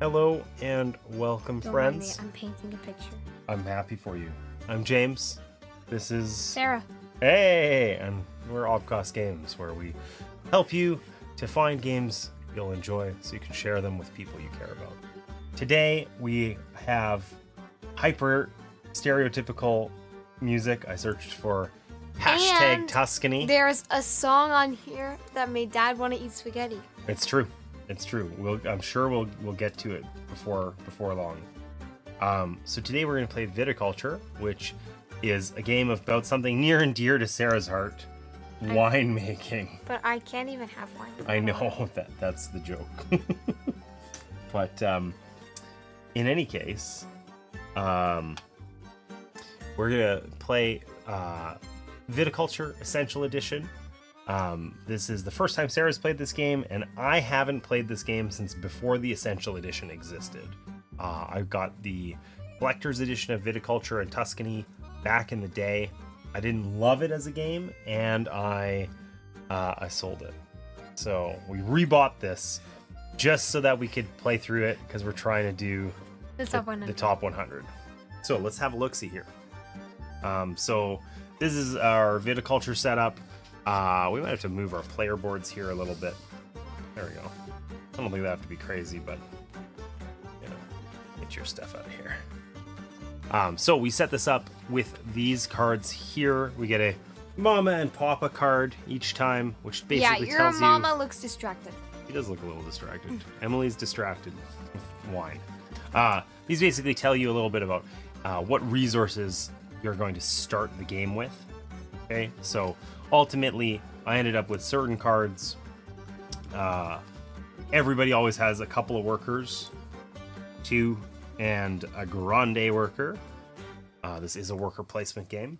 Hello and welcome, Don't friends. mind me, I'm painting a picture. I'm happy for you. I'm James. This is Sarah. Hey, and we're Obcost Games, where we help you to find games you'll enjoy so you can share them with people you care about. Today we have hyper stereotypical music. I searched for And #Tuscany. There's a song on here that made Dad want to eat spaghetti. It's true. It's true. I'm sure we'll get to it before long. So today we're going to play Viticulture, which is a game about something near and dear to Sarah's heart: winemaking. But I can't even have wine. I know that's the joke. But in any case, we're gonna play Viticulture Essential Edition. This is the first time Sarah's played this game, and I haven't played this game since before the Essential Edition existed. I've got the Collector's Edition of Viticulture and Tuscany back in the day. I didn't love it as a game, and I sold it. So we rebought this just so that we could play through it, because we're trying to do The top 100. the top 100. So let's have a look-see here. So this is our Viticulture setup. We might have to move our player boards here a little bit. There we go. I don't think they have to be crazy, but you know, get your stuff out of here. So we set this up with these cards here. We get a Mama and Papa card each time, which basically your tells you... mama looks distracted. He does look a little distracted. Emily's distracted with wine. These basically tell you a little bit about what resources you're going to start the game with. Okay, so ultimately, I ended up with certain cards. Everybody always has a couple of workers, 2 and a grande worker. This is a worker placement game.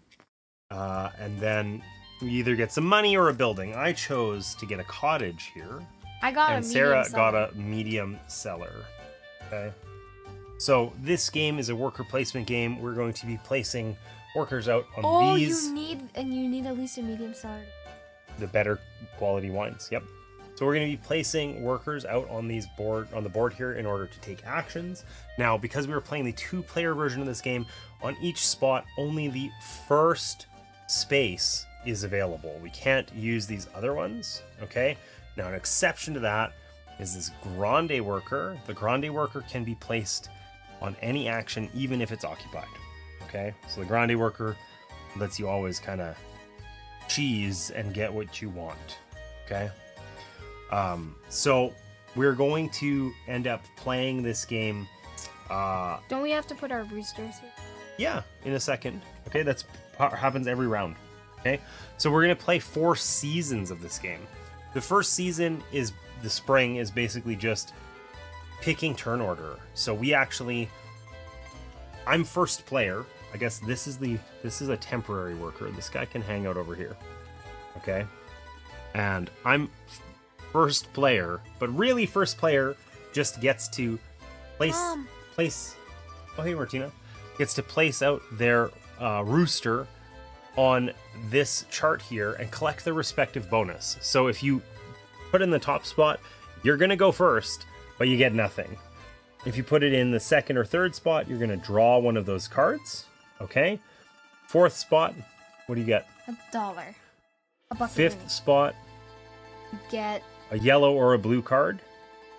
And then we either get some money or a building. I chose to get a cottage here. I got And a Sarah medium got cellar. a medium cellar. Okay. So this game is a worker placement game. We're going to be placing workers out on these. you need at least a medium cellar. The better quality wines. Yep. So we're going to be placing workers out on the board here in order to take actions. Now, because we were playing the 2-player version of this game, on each spot only the first space is available. We can't use these other ones. Okay. Now, an exception to that is this grande worker. The grande worker can be placed on any action, even if it's occupied. Okay. So the grande worker lets you always kind of cheese and get what you want. Okay. So we're going to end up playing this game. Don't we have to put our roosters here? Yeah, in a second. Okay, that's happens every round. Okay, so we're gonna play 4 seasons of this game. The first season is the spring, is basically just picking turn order. So I'm first player. I guess this is a temporary worker. This guy can hang out over here. Okay, and I'm first player, but really first player just gets to place. Oh, hey Martina, gets to place out their rooster on this chart here and collect the respective bonus. So if you put it in the top spot, you're gonna go first, but you get nothing. If you put it in the second or third spot, you're gonna draw one of those cards. Okay. 4th spot, what do you get? $1. A bucket. 5th spot, You get a yellow or a blue card.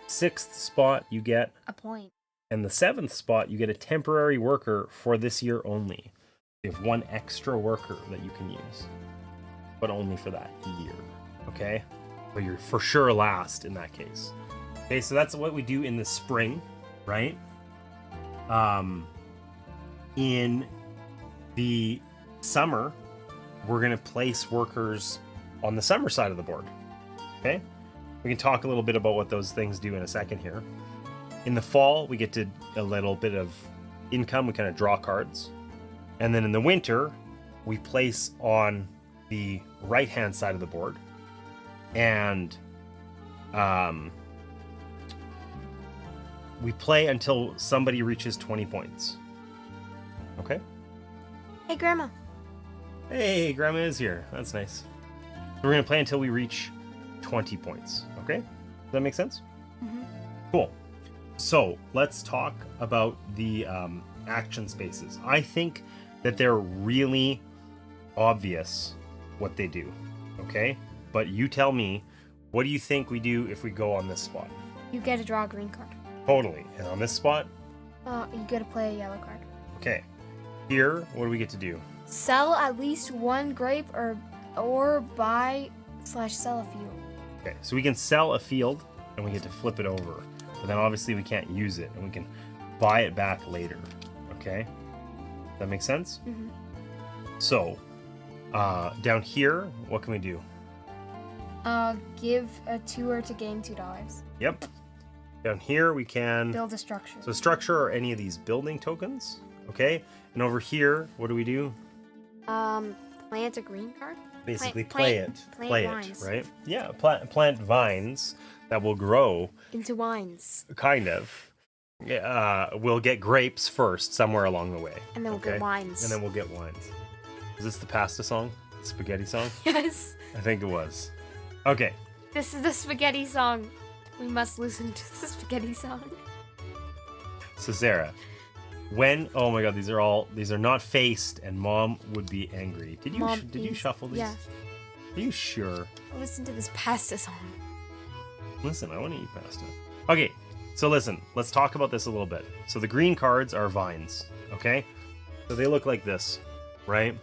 6th spot, you get, a point. and the 7th spot, you get a temporary worker for this year only. You have 1 extra worker that you can use, but only for that year. Okay, so you're for sure last in that case. Okay, so that's what we do in the spring, right? In the summer, we're gonna place workers on the summer side of the board. Okay, we can talk a little bit about what those things do in a second here. In the fall, we get to a little bit of income. We kind of draw cards. And then in the winter, we place on the right-hand side of the board. And we play until somebody reaches 20 points. Okay? Hey, Grandma. Hey, Grandma is here. That's nice. So we're going to play until we reach 20 points. Okay? Does that make sense? Mm-hmm. Cool. So let's talk about the action spaces. I think that they're really obvious what they do, okay? But you tell me, what do you think we do if we go on this spot? You get to draw a green card. Totally. And on this spot? You get to play a yellow card. Okay. Here, what do we get to do? Sell at least one grape or buy/sell a field. Okay, so we can sell a field and we get to flip it over. But then obviously we can't use it and we can buy it back later. Okay? That makes sense? Mm-hmm. So, down here, what can we do? Give a tour to gain $2. Yep. Down here we can Build a structure. So structure are any of these building tokens. Okay? And over here, what do we do? Plant a green card? Basically plant play vines. it, right? Yeah, plant vines that will grow Into wines. kind of. We'll get grapes first somewhere along the way. And then we'll get wines. And then we'll get wines. Is this the pasta song? The spaghetti song? Yes. I think it was. Okay. This is the spaghetti song. We must listen to the spaghetti song. So Sarah, oh my god, these are not faced and mom would be angry. Did you shuffle these? Yeah. Are you sure? Listen to this pasta song. Listen, I want to eat pasta. Okay, so listen, let's talk about this a little bit. So the green cards are vines, okay? So they look like this, right?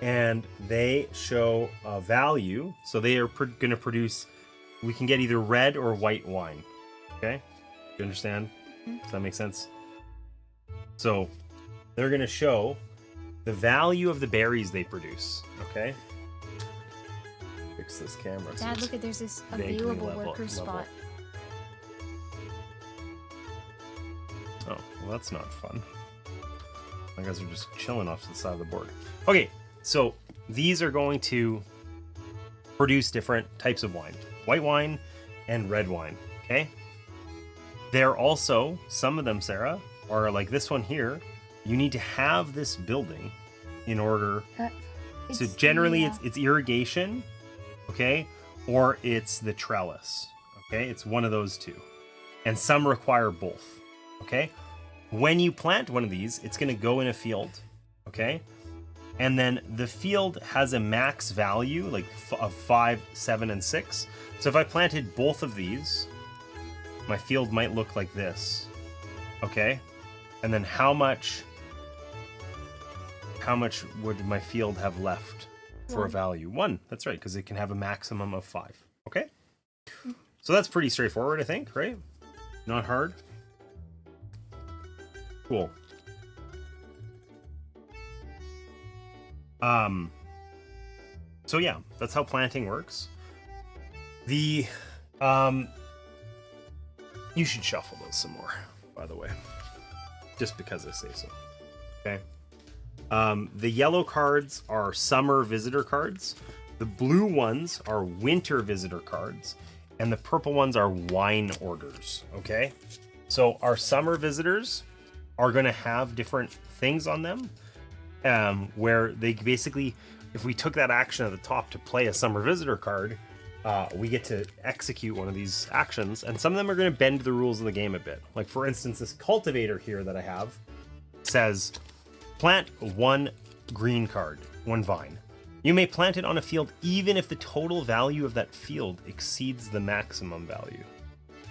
And they show a value. So they are going to produce, we can get either red or white wine, okay? You understand? Does that make sense? So they're going to show the value of the berries they produce, okay? Fix this camera. Dad, look at there's this available worker spot. Oh, well that's not fun. My guys are just chilling off to the side of the board. Okay, so these are going to produce different types of wine. White wine and red wine, okay? They're also, some of them, Sarah, are like this one here. You need to have this building in order. So generally it's irrigation, okay? Or it's the trellis, okay? It's one of those two. And some require both, okay? When you plant one of these, it's gonna go in a field, okay? And then the field has a max value, like of 5, 7, and 6. So if I planted both of these, my field might look like this, okay? And then how much would my field have left for a value? 1, that's right, because it can have a maximum of 5, okay? So that's pretty straightforward, I think, right? Not hard. Cool. So yeah, that's how planting works. You should shuffle those some more, by the way. Just because I say so. Okay. The yellow cards are summer visitor cards. The blue ones are winter visitor cards. And the purple ones are wine orders. Okay. So our summer visitors are going to have different things on them. Where they basically, if we took that action at the top to play a summer visitor card, we get to execute one of these actions, and some of them are going to bend the rules of the game a bit. Like for instance, this cultivator here that I have says, plant 1 green card, 1 vine. You may plant it on a field even if the total value of that field exceeds the maximum value.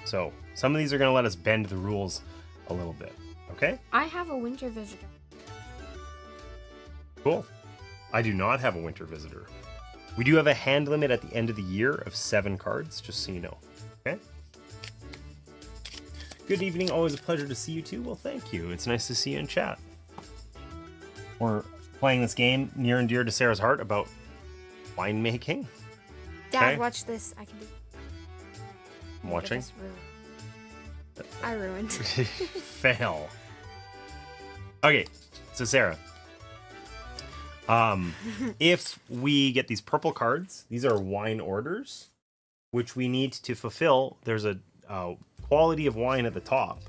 So some of these are going to let us bend the rules a little bit. Okay? I have a winter visitor. Cool. I do not have a winter visitor. We do have a hand limit at the end of the year of 7 cards, just so you know. Okay? Good evening. Always a pleasure to see you too. Well, thank you. It's nice to see you in chat. We're playing this game near and dear to Sarah's heart about winemaking. Dad, Okay. watch this. I can do. I'm watching. I ruined. Fail. Okay, so Sarah. If we get these purple cards, these are wine orders, which we need to fulfill. There's a quality of wine at the top,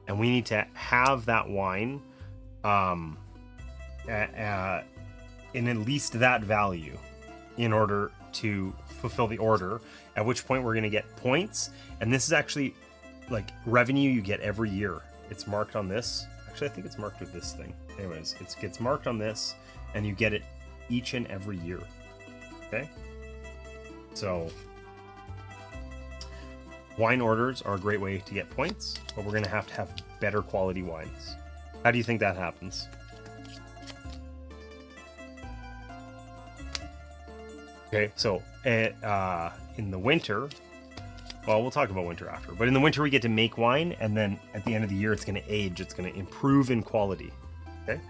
and we need to have that wine in at least that value in order to fulfill the order, at which point we're going to get points. And this is actually like revenue you get every year. It's marked on this. Actually, I think it's marked with this thing. Anyways, it gets marked on this, and you get it each and every year. Okay? So, wine orders are a great way to get points, but we're going to have better quality wines. How do you think that happens? Okay, so in the winter, well, we'll talk about winter after, but in the winter we get to make wine, and then at the end of the year it's going to age, it's going to improve in quality. Okay?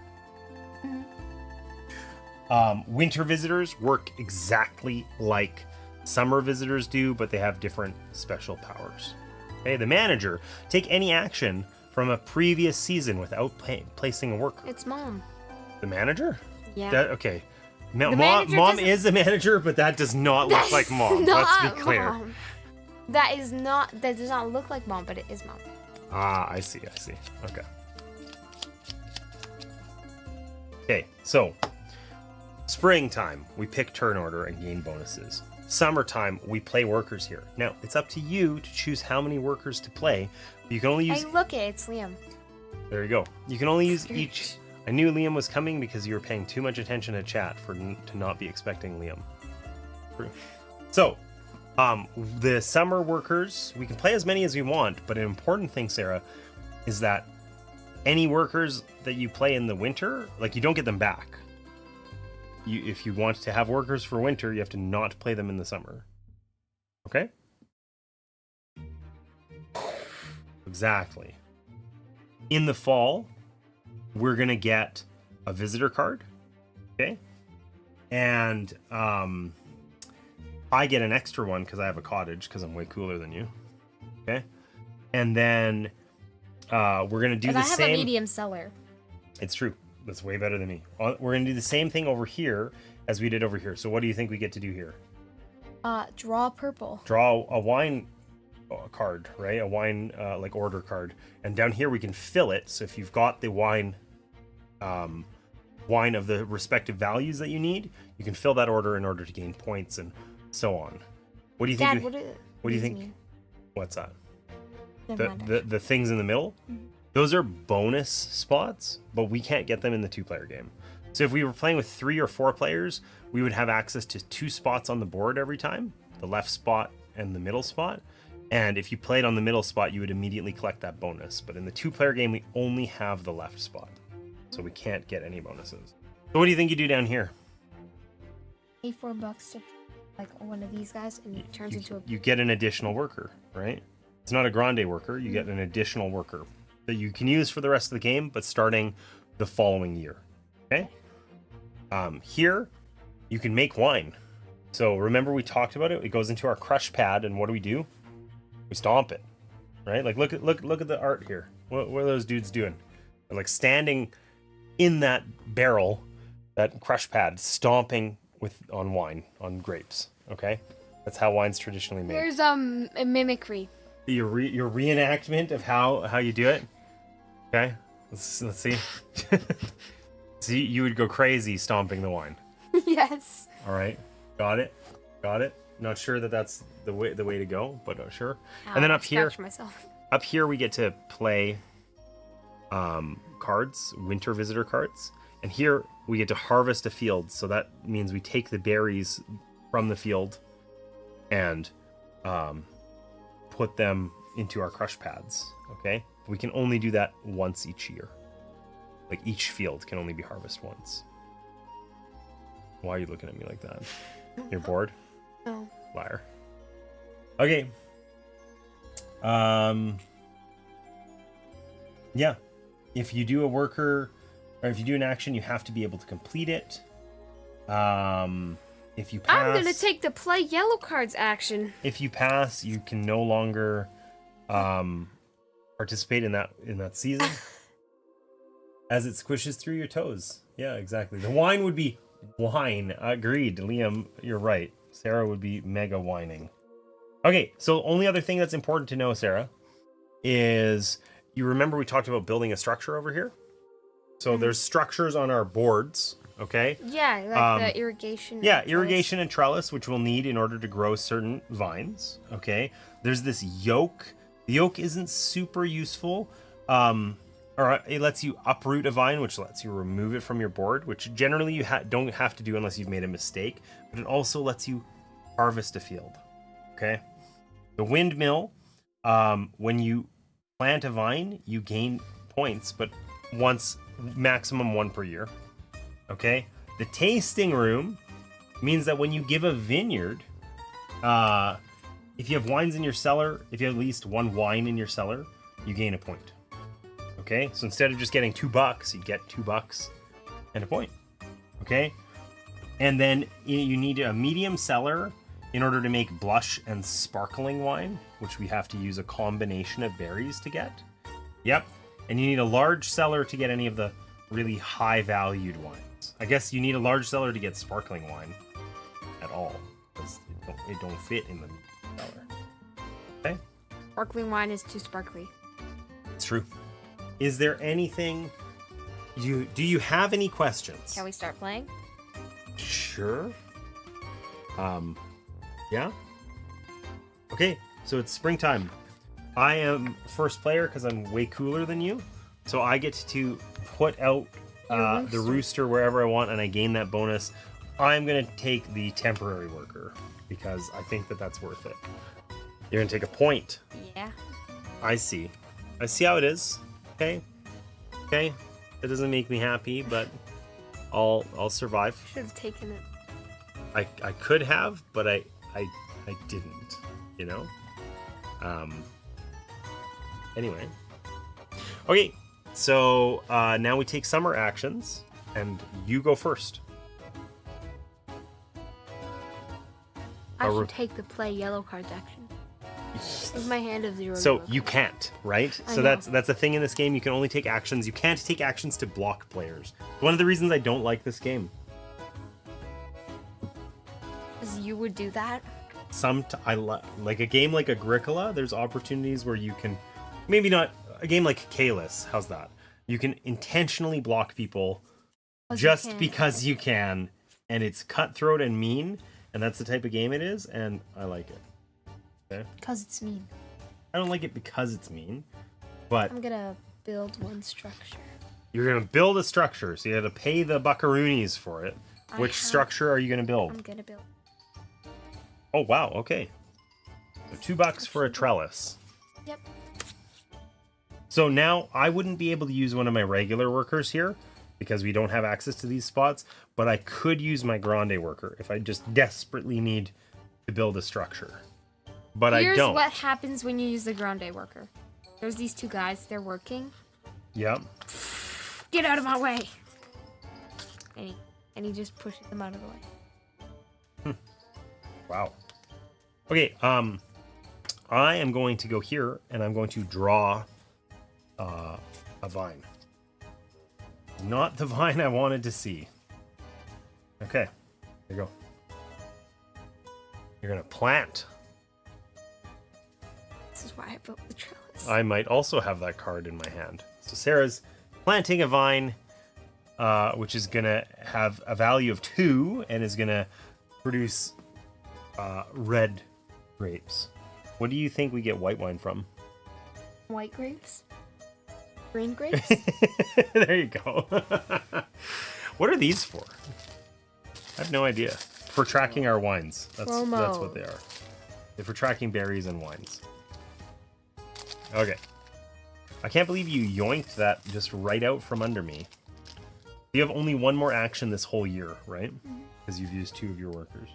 Winter visitors work exactly like summer visitors do, but they have different special powers. Okay, the manager, take any action from a previous season without placing a worker. It's mom. The manager? Yeah. Okay. Mom manager is the manager, but that does not look like mom. Let's be clear. Mom. That does not look like mom, but it is mom. Ah, I see. Okay. Okay, so springtime, we pick turn order and gain bonuses. Summertime, we play workers here. Now, it's up to you to choose how many workers to play. You can only use... Hey, look, it's Liam. There you go. You can only use each... I knew Liam was coming because you were paying too much attention to chat to not be expecting Liam. So, the summer workers, we can play as many as we want, but an important thing, Sarah, is that any workers that you play in the winter, like, you don't get them back. If you want to have workers for winter, you have to not play them in the summer. Okay? Exactly. In the fall, we're going to get a visitor card. Okay? And I get an extra one because I have a cottage because I'm way cooler than you. Okay? And then we're going to do the same... I have a medium cellar. It's true. That's way better than me. We're going to do the same thing over here as we did over here. So what do you think we get to do here? Draw purple. Draw a wine card, right? A wine like order card. And down here we can fill it. So if you've got the wine of the respective values that you need, you can fill that order in order to gain points and so on. What do you think? Dad, what do you think? Mean? What's that? The The things in the middle? Mm-hmm. Those are bonus spots, but we can't get them in the 2-player game. So if we were playing with 3 or 4 players, we would have access to 2 spots on the board every time, the left spot and the middle spot. And if you played on the middle spot, you would immediately collect that bonus. But in the 2-player game, we only have the left spot, so we can't get any bonuses. So what do you think you do down here? Pay $4 to like one of these guys, and it turns into a... You get an additional worker, right? It's not a grande worker. You get an additional worker that you can use for the rest of the game, but starting the following year. Okay? Here, you can make wine. So remember we talked about it? It goes into our crush pad, and what do? We stomp it, right? Like look at the art here. What are those dudes doing? They're like standing in that barrel, that crush pad, stomping on wine, on grapes. Okay? That's how wine's traditionally made. There's a mimicry. Your reenactment of how you do it. Okay, let's see. See, you would go crazy stomping the wine. Yes. All right, got it. Not sure that's the way to go, but sure. And then up here we get to play cards, winter visitor cards, and here we get to harvest a field. So that means we take the berries from the field and put them into our crush pads. Okay, we can only do that once each year. Like each field can only be harvested once. Why are you looking at me like that? You're bored? No. Liar. Okay. Yeah. If you do a worker, or if you do an action, you have to be able to complete it. If you pass... I'm gonna take the play yellow cards action. If you pass, you can no longer participate in that season. As it squishes through your toes. Yeah, exactly. The wine would be wine. Agreed. Liam, you're right. Sarah would be mega whining. Okay, so only other thing that's important to know, Sarah, is you remember we talked about building a structure over here? So there's structures on our boards, okay? Yeah, like the irrigation. Yeah, irrigation and trellis, which we'll need in order to grow certain vines, okay? There's this yoke The oak isn't super useful. Or it lets you uproot a vine, which lets you remove it from your board, which generally you don't have to do unless you've made a mistake. But it also lets you harvest a field. Okay. The windmill, when you plant a vine, you gain points, but maximum 1 per year. Okay. The tasting room means that when you give a vineyard, if you have wines in your cellar, if you have at least 1 wine in your cellar, you gain a point. Okay, so instead of just getting $2, you get $2 and a point. Okay, and then you need a medium cellar in order to make blush and sparkling wine, which we have to use a combination of berries to get. Yep, and you need a large cellar to get any of the really high valued wines. I guess you need a large cellar to get sparkling wine at all, because it don't fit in the cellar. Okay, Sparkling wine is too sparkly. it's true. Is there anything do you have any questions? Can we start playing? Sure. Yeah. Okay, so it's springtime. I am first player because I'm way cooler than you. So I get to put out the rooster wherever I want, and I gain that bonus. I'm gonna take the temporary worker because I think that's worth it. You're gonna take a point. Yeah. I see how it is. Okay, it doesn't make me happy, but I'll survive. Should have taken it. I could have, but I didn't, you know. Anyway, okay, so now we take summer actions, and you go first. I should take the play yellow cards action. With my hand of 0. So you can't, right? So that's a thing in this game. You can only take actions. You can't take actions to block players. One of the reasons I don't like this game. Because you would do that? Like a game like Agricola, there's opportunities where you can, maybe not a game like Kalis. How's that? You can intentionally block people just because you can, and it's cutthroat and mean, and that's the type of game it is, and I like it. Okay. Because it's mean. I don't like it because it's mean, but I'm gonna build one structure. You're gonna build a structure, so you have to pay the buckaroonies for it. Which structure are you gonna build? I'm gonna build. Oh wow, okay. So $2 for a trellis. Yep. So now I wouldn't be able to use one of my regular workers here because we don't have access to these spots, but I could use my grande worker if I just desperately need to build a structure. But I don't. Here's what happens when you use the grande worker. There's these 2 guys, they're working. Yep. Get out of my way! And he just pushes them out of the way. Wow. Okay, I am going to go here, and I'm going to draw a vine. Not the vine I wanted to see. Okay, here you go. You're gonna plant. This is why I built the trellis. I might also have that card in my hand. So Sarah's planting a vine, which is gonna have a value of 2 and is gonna produce red grapes. What do you think we get white wine from? White grapes? Green grapes? There you go. What are these for? I have no idea. For tracking our wines. That's what they are. They're for tracking berries and wines. Okay. I can't believe you yoinked that just right out from under me. You have only 1 more action this whole year, right? Because you've used 2 of your workers.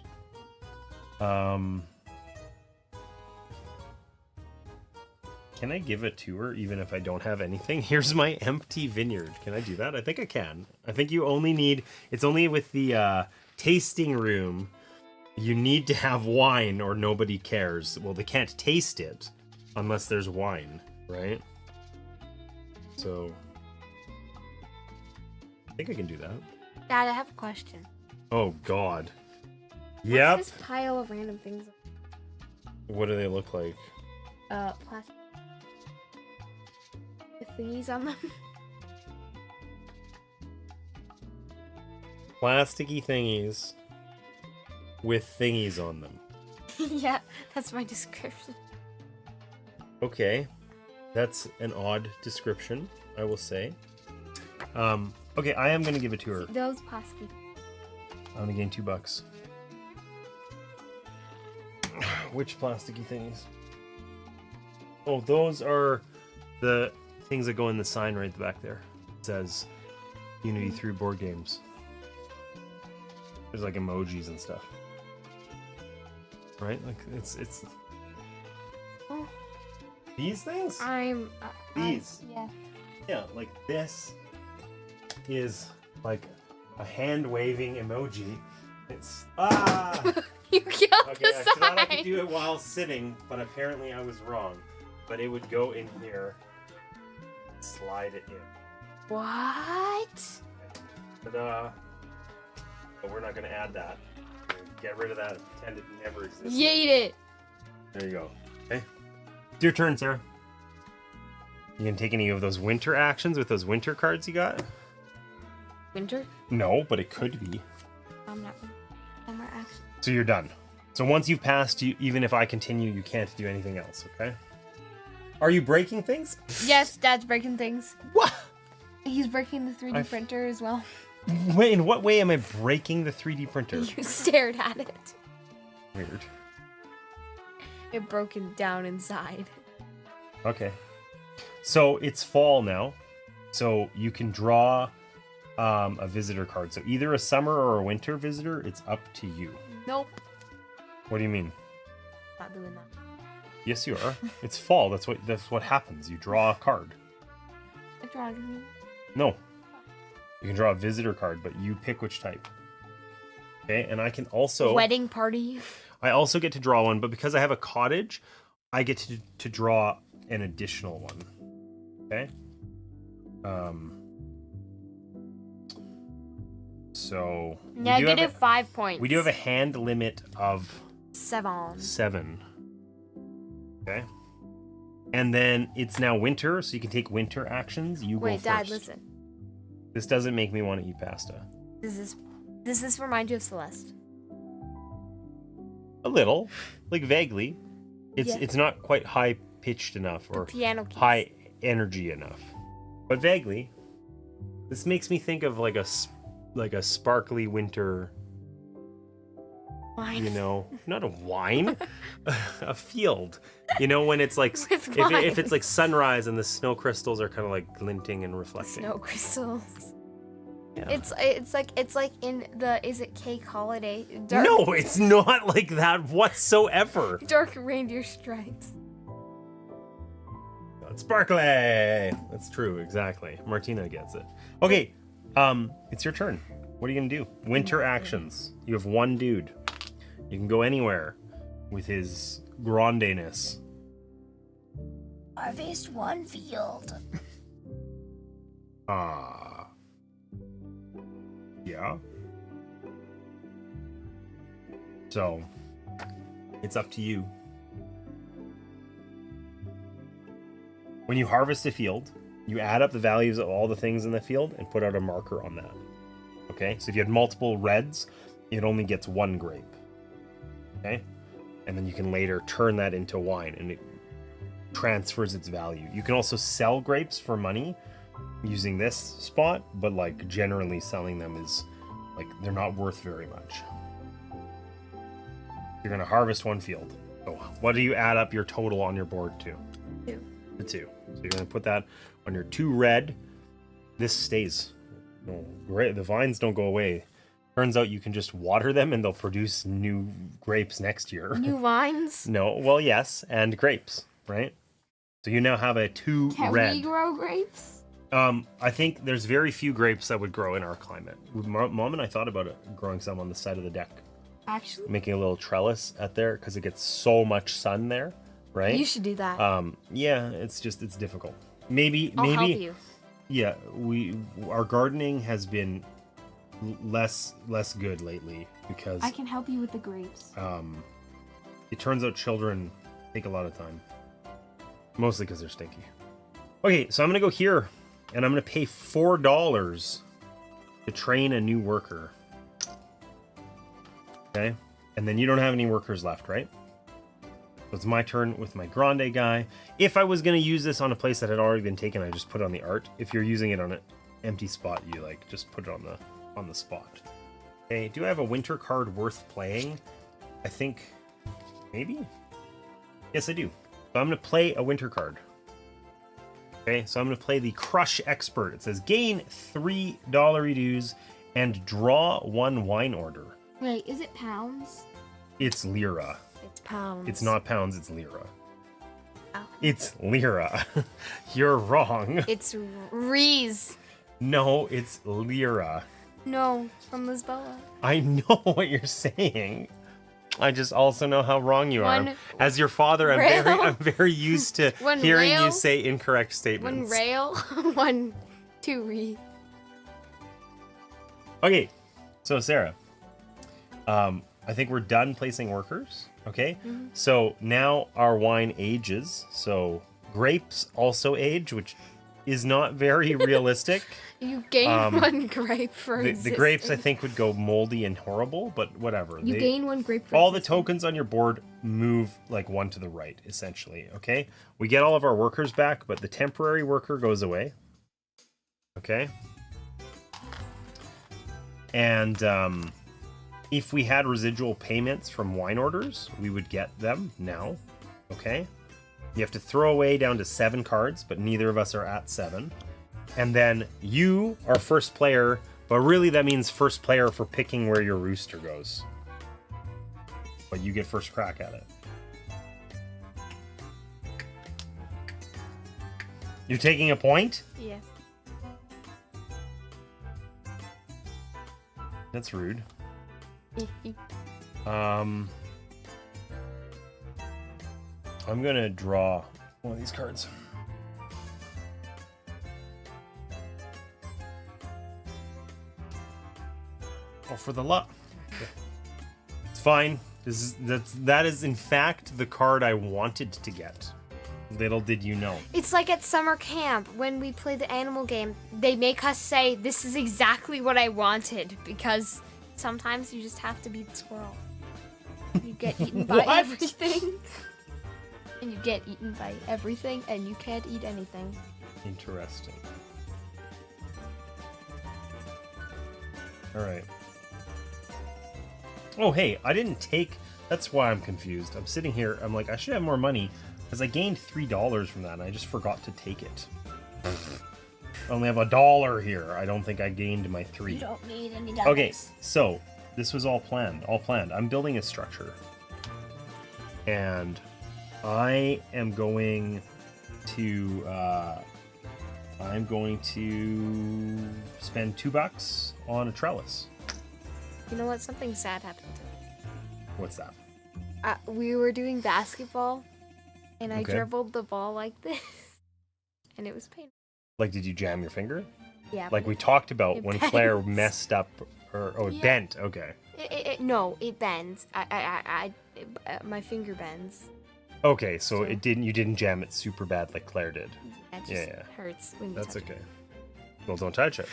Can I give it to her even if I don't have anything? Here's my empty vineyard. Can I do that? I think I can. I think you only need... It's only with the tasting room. You need to have wine or nobody cares. Well, they can't taste it unless there's wine, right? So... I think I can do that. Dad, I have a question. Oh, God. Yep. What's this pile of random things? What do they look like? Plastic. With thingies on them. Plasticky thingies with thingies on them. Yeah, that's my description. Okay. That's an odd description, I will say. Okay, I am going to give it to her. Those plasticky. I'm going to gain $2. Which plasticky things? Oh, those are the things that go in the sign right back there. It says Unity through board games. There's like emojis and stuff. Right? Like it's Oh. These things? These. Yeah. Yeah, like this is like a hand waving emoji. It's You killed okay, the I sign. thought I could do it while sitting, but apparently I was wrong. But it would go in here, slide it in. What? Ta-da! But we're not going to add that. Get rid of that. Pretend it never existed. Yeet it. There you go. Okay. It's your turn, Sarah. You gonna take any of those winter actions with those winter cards you got? Winter? No, but it could be. I'm not. Actually. So you're done. So once you've passed, even if I continue, you can't do anything else, okay? Are you breaking things? Yes, Dad's breaking things. What? He's breaking the 3D printer as well. Wait, in what way am I breaking the 3D printer? You stared at it. Weird. It broke it down inside. Okay. So it's fall now. So you can draw a visitor card. So either a summer or a winter visitor, it's up to you. Nope. What do you mean? Not doing that. Yes, you are. It's fall. That's what happens. You draw a card. I draw green. No. You can draw a visitor card, but you pick which type. Okay, and I can also... Wedding party. I also get to draw one, but because I have a cottage, I get to draw an additional one. Okay? So... Negative 5 points. We do have a hand limit of 7. Okay? And then it's now winter, so you can take winter actions. You go first. Wait, Dad, listen. This doesn't make me want to eat pasta. Does this remind you of Celeste? A little, like vaguely. It's Yeah. it's not quite high pitched enough or Piano keys. high energy enough, but vaguely. This makes me think of like a sparkly winter. Wine. You know, not a wine, a field. You know, when it's like With if it's wine. like sunrise and the snow crystals are kind of like glinting and reflecting. Snow crystals. Yeah. It's like in the Is It Cake Holiday? Dark, No, it's not like that whatsoever. Dark reindeer stripes. It's sparkly. That's true, exactly. Martina gets it. Okay, it's your turn. What are you gonna do? Winter actions. You have one dude. You can go anywhere with his grande-ness. Harvest one field. Yeah. So, it's up to you. When you harvest a field, you add up the values of all the things in the field and put out a marker on that. Okay? So if you had multiple reds, it only gets one grape. Okay? And then you can later turn that into wine and it transfers its value. You can also sell grapes for money using this spot, but like generally selling them is like they're not worth very much. You're going to harvest one field. So what do you add up your total on your board to? 2. The 2. So you're going to put that on your 2 red. This stays. Oh, great. The vines don't go away. Turns out you can just water them and they'll produce new grapes next year. New vines? No, well, yes, and grapes, right? So you now have a 2 Can red. we grow grapes? I think there's very few grapes that would grow in our climate. Mom and I thought about growing some on the side of the deck. Actually? Making a little trellis at there because it gets so much sun there, right? You should do that. Yeah, it's difficult. Maybe I'll help you. Yeah, our gardening has been less good lately because I can help you with the grapes. it turns out children take a lot of time, mostly because they're stinky. Okay, so I'm gonna go here and I'm gonna pay $4 to train a new worker. Okay, and then you don't have any workers left, right? So it's my turn with my grande guy. If I was going to use this on a place that had already been taken, I just put it on the art. If you're using it on an empty spot, you like just put it on the spot. Okay, do I have a winter card worth playing? I think maybe. Yes, I do. So I'm going to play a winter card. Okay, so I'm going to play the Crush Expert. It says gain $3 dues and draw 1 wine order. Wait, is it pounds? It's lira. It's pounds. It's not pounds, it's lira. Oh. It's lira. You're wrong. It's Rees. No, it's lira. No, from Lisboa. I know what you're saying. I just also know how wrong you are. As your father, I'm very used to hearing you say incorrect statements. 1 rail, 2 Rees. Okay, so Sarah, I think we're done placing workers. Okay, so now our wine ages. So grapes also age, which is not very realistic. You gain 1 grape for the grapes, I think, would go moldy and horrible, but whatever. You gain 1 grape for all the tokens on your board move like 1 to the right, essentially. Okay, we get all of our workers back, but the temporary worker goes away. Okay, and if we had residual payments from wine orders, we would get them now. Okay, you have to throw away down to 7 cards, but neither of us are at 7. And then you are first player, but really that means first player for picking where your rooster goes. But you get first crack at it. You're taking a point? Yes. That's rude. I'm gonna draw one of these cards. Oh, for the luck. It's fine. That is in fact the card I wanted to get. Little did you know. It's like at summer camp when we play the animal game. They make us say, "This is exactly what I wanted," because sometimes you just have to be the squirrel. You get eaten by everything. And you get eaten by everything, and you can't eat anything. Interesting. All right. Oh, hey, I didn't take... That's why I'm confused. I'm sitting here, I'm like, I should have more money, because I gained $3 from that, and I just forgot to take it. I only have $1 here. I don't think I gained my 3. You don't need any dollars. Okay, so this was all planned. I'm building a structure. And I am going to... I'm going to spend $2 on a trellis. You know what? Something sad happened to me. What's that? We were doing basketball, and I dribbled the ball like this, and it was painful. Like, did you jam your finger? Yeah. Like we talked about when bends. Claire messed up, it bent. Okay. No, it bends. My finger bends. Okay, so you didn't jam it super bad like Claire did. It just hurts when you That's touch okay. it. Well, don't touch it.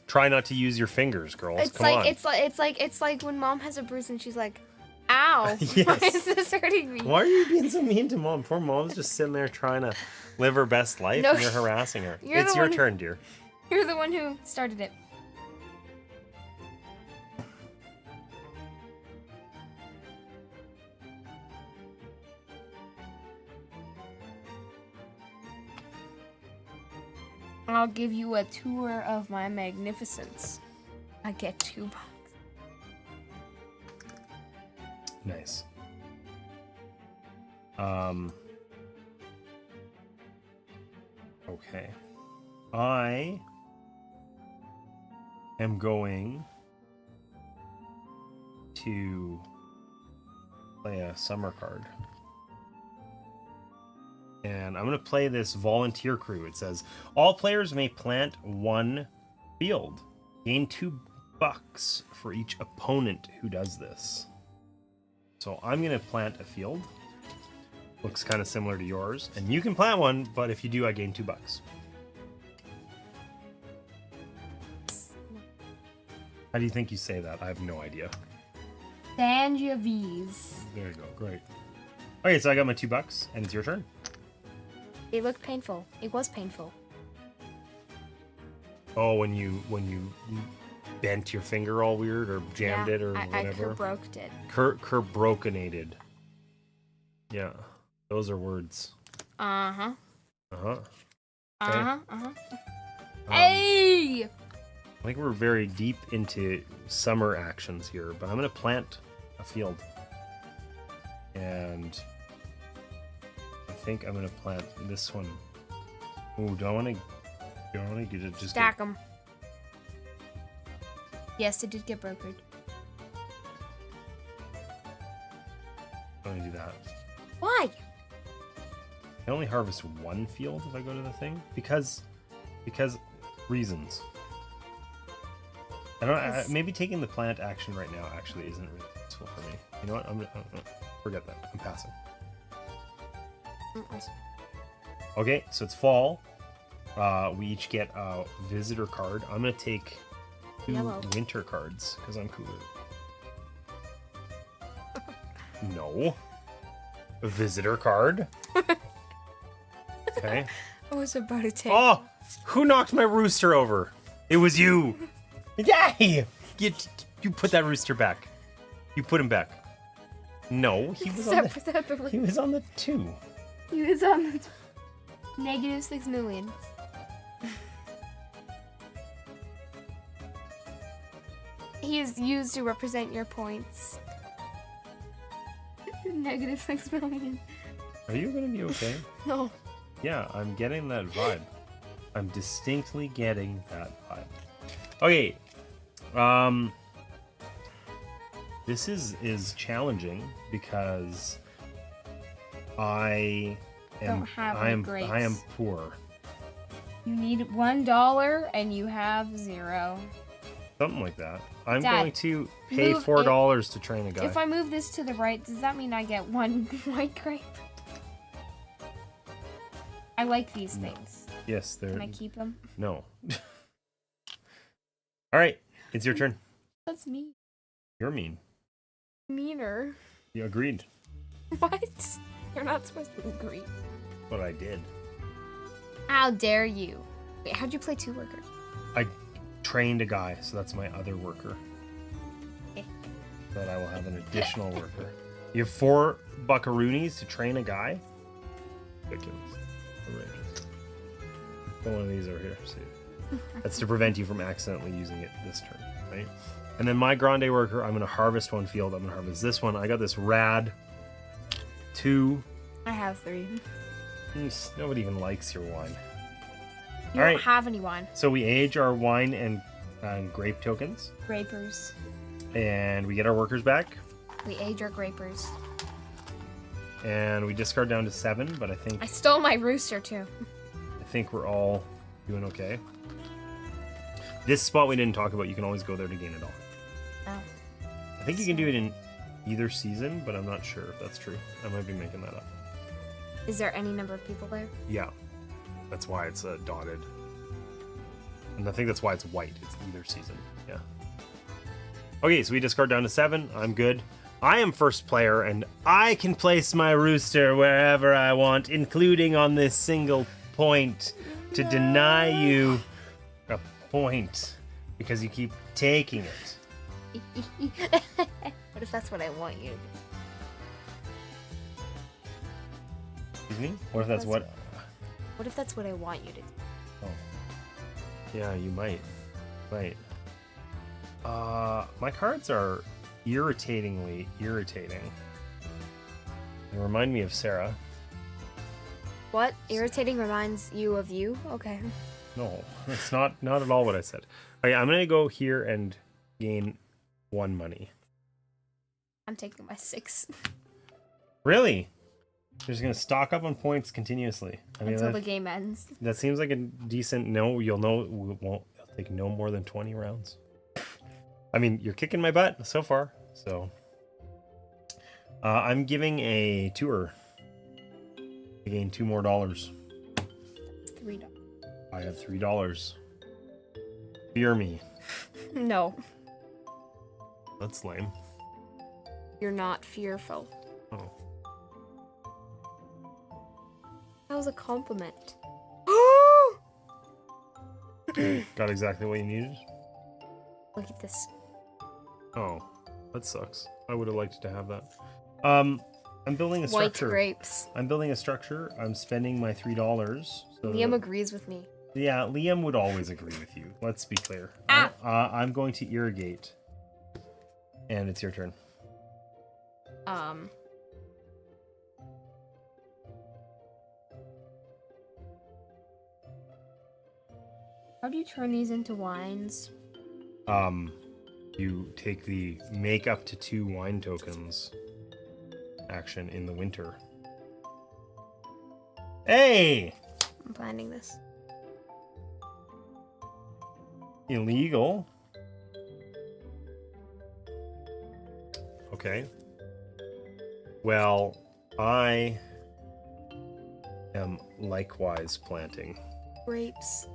Try not to use your fingers, girls. It's Come on. It's like when Mom has a bruise and she's like, "Ow, Yes. why is this hurting me?" Why are you being so mean to Mom? Poor Mom's just sitting there trying to live her best life, No, and you're harassing her. you're It's the your one turn, dear. You're the one who started it. I'll give you a tour of my magnificence. I get $2. Nice. Okay. I am going to play a summer card. And I'm going to play this volunteer crew. It says, all players may plant 1 field. Gain $2 for each opponent who does this. So I'm going to plant a field. Looks kind of similar to yours. And you can plant 1, but if you do, I gain $2. How do you think you say that? I have no idea. Sangiovese. There you go. Great. Okay, so I got my $2, and it's your turn. It looked painful. It was painful. Oh, when you bent your finger all weird or jammed it or I whatever. broke it. Kerbrokenated. Yeah, those are words. Uh-huh. Uh-huh. Uh-huh. Hey! I think we're very deep into summer actions here, but I'm going to plant a field. And I think I'm going to plant this one. Ooh, do I want to get it just... Stack them. Yes, it did get brokered. I'm going to do that. Why? I only harvest one field if I go to the thing. Because reasons. I don't. Maybe taking the plant action right now actually isn't really useful for me. You know what? I'm forget that. I'm passing. Okay, so it's fall. We each get a visitor card. I'm gonna take 2 Yellow. winter cards because I'm cooler. No. A visitor card. Okay. I was about to take. Oh, who knocked my rooster over? It was you. Yay! You put that rooster back. You put him back. No, he was on the, he was on the 2. He was on the -6 million. He is used to represent your points. -6 million. Are you gonna be okay? No. Yeah, I'm getting that vibe. I'm distinctly getting that vibe. Okay. This is challenging because I am I am poor. You need $1 and you have 0. Something like that. I'm Dad, going to pay move $4 to train a guy. If I move this to the right, does that mean I get 1 white grape? I like these things. Yes, they're... Can I keep them? No. All right, it's your turn. That's mean. You're mean. Meaner. You agreed. What? You're not supposed to agree. That's what I did. How dare you? Wait, how'd you play 2 workers? I trained a guy, so that's my other worker. Okay. But I will have an additional worker. You have 4 buckaroonies to train a guy? Ridiculous. Outrageous. Put one of these over here. See. That's to prevent you from accidentally using it this turn, right? And then my grande worker, I'm going to harvest 1 field. I'm going to harvest this one. I got this rad 2. I have 3. Nobody even likes your wine. You don't have any wine. So we age our wine and grape tokens. Grapers. And we get our workers back. We age our grapers. And we discard down to 7, but I think... I stole my rooster, too. I think we're all doing okay. This spot we didn't talk about, you can always go there to gain $1. Oh. I think you can do it in either season, but I'm not sure if that's true. I might be making that up. Is there any number of people there? Yeah. That's why it's dotted. And I think that's why it's white. It's either season. Yeah. Okay, so we discard down to 7. I'm good. I am first player, and I can place my rooster wherever I want, including on this single point, to deny you a point because you keep taking it. What if that's what I want you to do? Excuse me? What if that's what... What if that's what I want you to do? Oh. Yeah, you might. Might. My cards are irritatingly irritating. They remind me of Sarah. What? Irritating reminds you of you? Okay. No, that's not at all what I said. Okay, I'm gonna go here and gain 1 money. I'm taking my 6. Really? You're just gonna stock up on points continuously. I mean, Until the game ends. That seems like a decent... No, you'll know it won't take no more than 20 rounds. I mean, you're kicking my butt so far, so... I'm giving a tour. To gain $2 more. $3. I have $3. Fear me. No. That's lame. You're not fearful. Oh. That was a compliment. Got exactly what you needed. Look at this. Oh, that sucks. I would have liked to have that. I'm building a structure. White grapes. I'm building a structure. I'm spending my $3. So Liam agrees with me. yeah, Liam would always agree with you. Let's be clear. Ah. I'm going to irrigate. And it's your turn. How do you turn these into wines? You take the make up to 2 wine tokens action in the winter. Hey! I'm planning this. Illegal. Okay. Well, I am likewise planting. Grapes.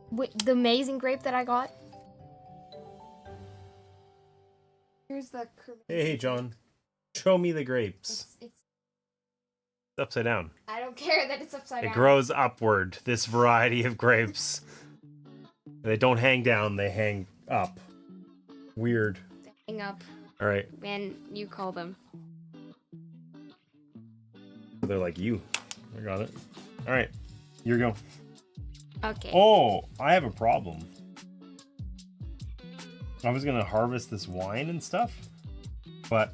Wait, the amazing grape that I got? Here's the... Hey, John. Show me the grapes. It's Upside down. I don't care that it's upside down. It grows upward, this variety of grapes. They don't hang down, they hang up. Weird. They hang up. All right. And you call them. They're like you. I got it. All right. Here you go. Okay. Oh, I have a problem. I was gonna harvest this wine and stuff, but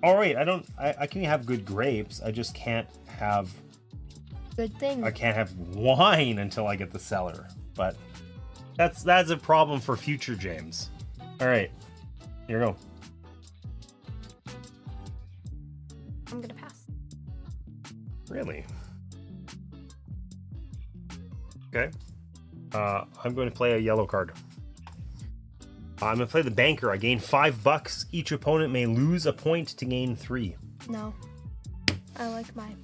all right, I can have good grapes. I just can't have Good thing. I can't have wine until I get the cellar. But that's a problem for future James. All right, here we go. I'm gonna pass. Really? Okay. I'm going to play a yellow card. I'm going to play the banker. I gain $5. Each opponent may lose a point to gain 3. No. I like mine.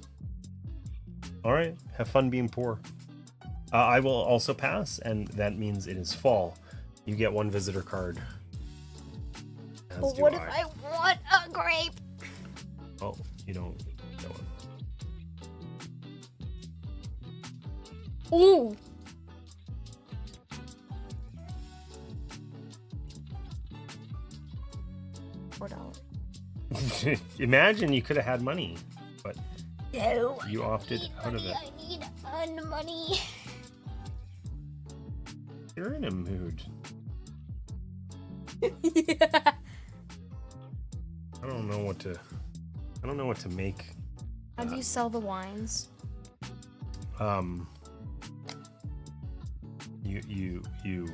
All right. Have fun being poor. I will also pass, and that means it is fall. You get 1 visitor card. As But do what if I want a grape? Oh, you don't get one. Ooh. $4. Imagine you could have had money, but No. you opted out of it. I need money. You're in a mood. Yeah. I don't know what to make. How do you sell the wines? You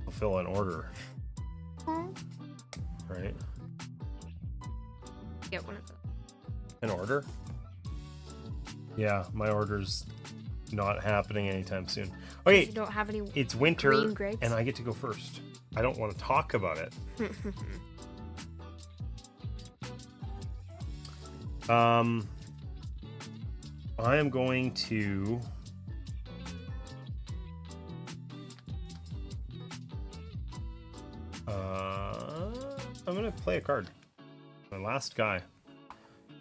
fulfill an order, Huh? right? Get one of them. An order? Yeah, my order's not happening anytime soon. Okay, You don't have any. it's winter, green grapes? and I get to go first. I don't want to talk about it. I am going to... I'm going to play a card. My last guy.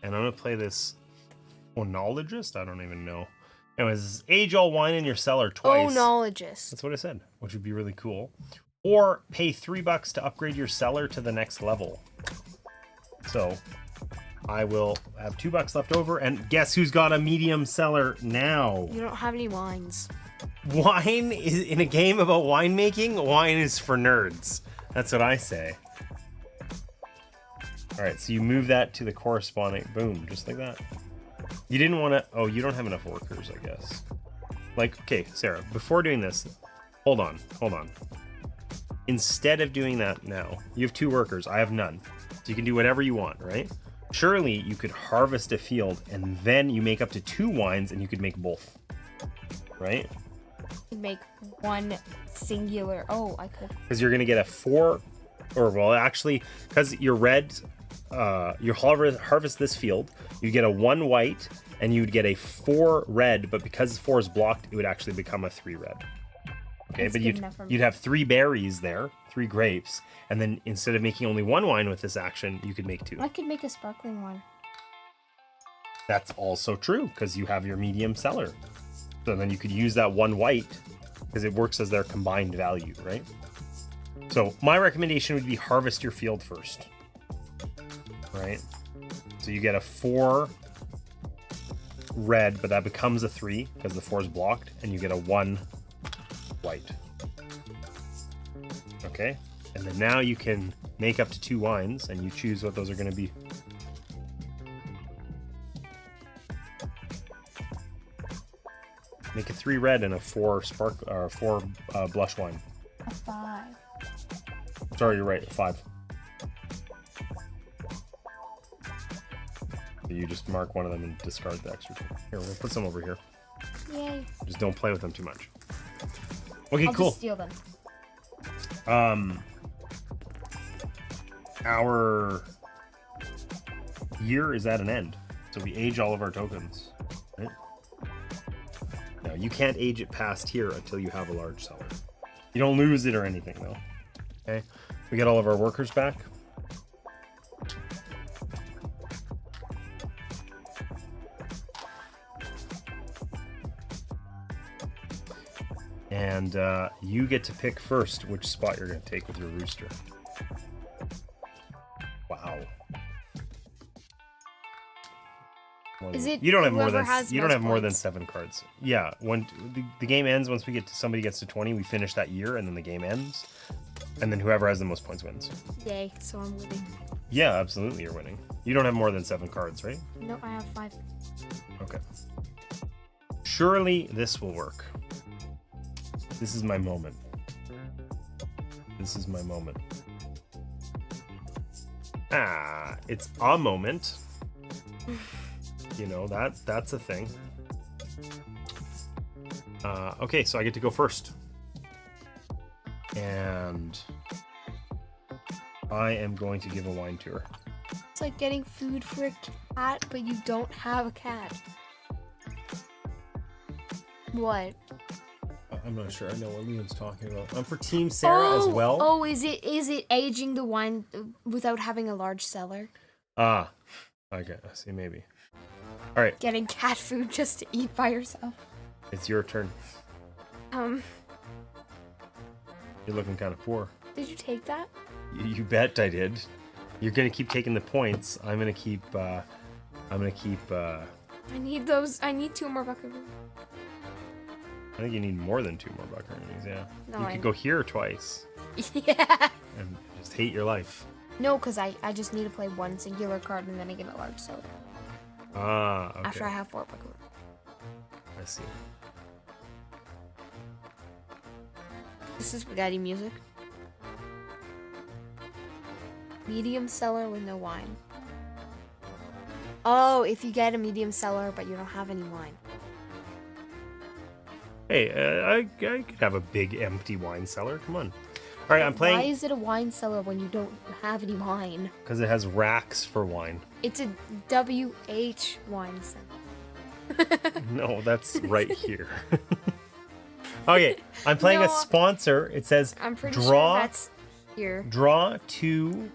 And I'm going to play this oenologist? I don't even know. Anyways, age all wine in your cellar twice. Oenologist. That's what I said, which would be really cool. Or pay $3 to upgrade your cellar to the next level. So I will have $2 left over, and guess who's got a medium cellar now? You don't have any wines. Wine is in a game about winemaking. Wine is for nerds. That's what I say. All right, so you move that to the corresponding. Boom, just like that. You didn't want to. Oh, you don't have enough workers, I guess. Like, okay, Sarah. Before doing this, hold on. Instead of doing that now, you have 2 workers. I have none. So you can do whatever you want, right? Surely you could harvest a field and then you make up to 2 wines and you could make both, right? You make one singular. Oh, I could. Because you're gonna get a 4, or well, actually, because you're red, you harvest this field, you get a 1 white, and you'd get a 4 red. But because 4 is blocked, it would actually become a 3 red. Okay, That's but good enough for me. you'd have 3 berries there, 3 grapes, and then instead of making only 1 wine with this action, you could make 2. I could make a sparkling one. That's also true because you have your medium cellar. So then you could use that one white because it works as their combined value, right? So my recommendation would be harvest your field first, right? So you get a 4 red, but that becomes a 3 because the 4 is blocked, and you get a 1 white. Okay, and then now you can make up to 2 wines, and you choose what those are going to be. Make a 3 red and a 4 blush wine. A 5. Sorry, you're right. 5. You just mark one of them and discard the extra 2. Here, we'll put some over here. Yay. Just don't play with them too much. Okay, I'll cool. just steal them. Our year is at an end, so we age all of our tokens. Right? Now, you can't age it past here until you have a large cellar. You don't lose it or anything, though. Okay, we get all of our workers back. And you get to pick first which spot you're going to take with your rooster. Wow. Is it you don't have more whoever than has you don't most have more than points? 7 cards. Yeah, when the game ends, once we get to somebody gets to 20, we finish that year, and then the game ends, and then whoever has the most points wins. Yay, so I'm winning. Yeah, absolutely, you're winning. You don't have more than 7 cards, right? No, I have 5. Okay. Surely this will work. This is my moment. This is my moment. Ah, it's a moment. You know, that's a thing. Okay, so I get to go first. And I am going to give a wine tour. It's like getting food for a cat, but you don't have a cat. What? I'm not sure I know what Liam's talking about. I'm for Team Sarah as well. Oh, is it aging the wine without having a large cellar? Ah, okay, I see, maybe. All right, Getting cat food just to eat by yourself. it's your turn. You're looking kind of poor. Did you take that? You bet I did. You're gonna keep taking the points. I'm gonna keep. I need those. I need 2 more buckaroos. I think you need more than 2 more buckaroonies. Yeah. No, you I- could go here twice Yeah. and just hate your life. No, because I just need to play 1 singular card and then I get a large cellar. Ah, okay. After I have 4 buckaroos. I see. This is spaghetti music. Medium cellar with no wine. Oh, if you get a medium cellar but you don't have any wine. Hey, I could have a big empty wine cellar. Come on. All right, I'm playing. Why is it a wine cellar when you don't have any wine? Because it has racks for wine. It's a WH wine cellar. No, that's right here. Okay, I'm playing a No. sponsor. It says I'm pretty sure draw that's here. draw 2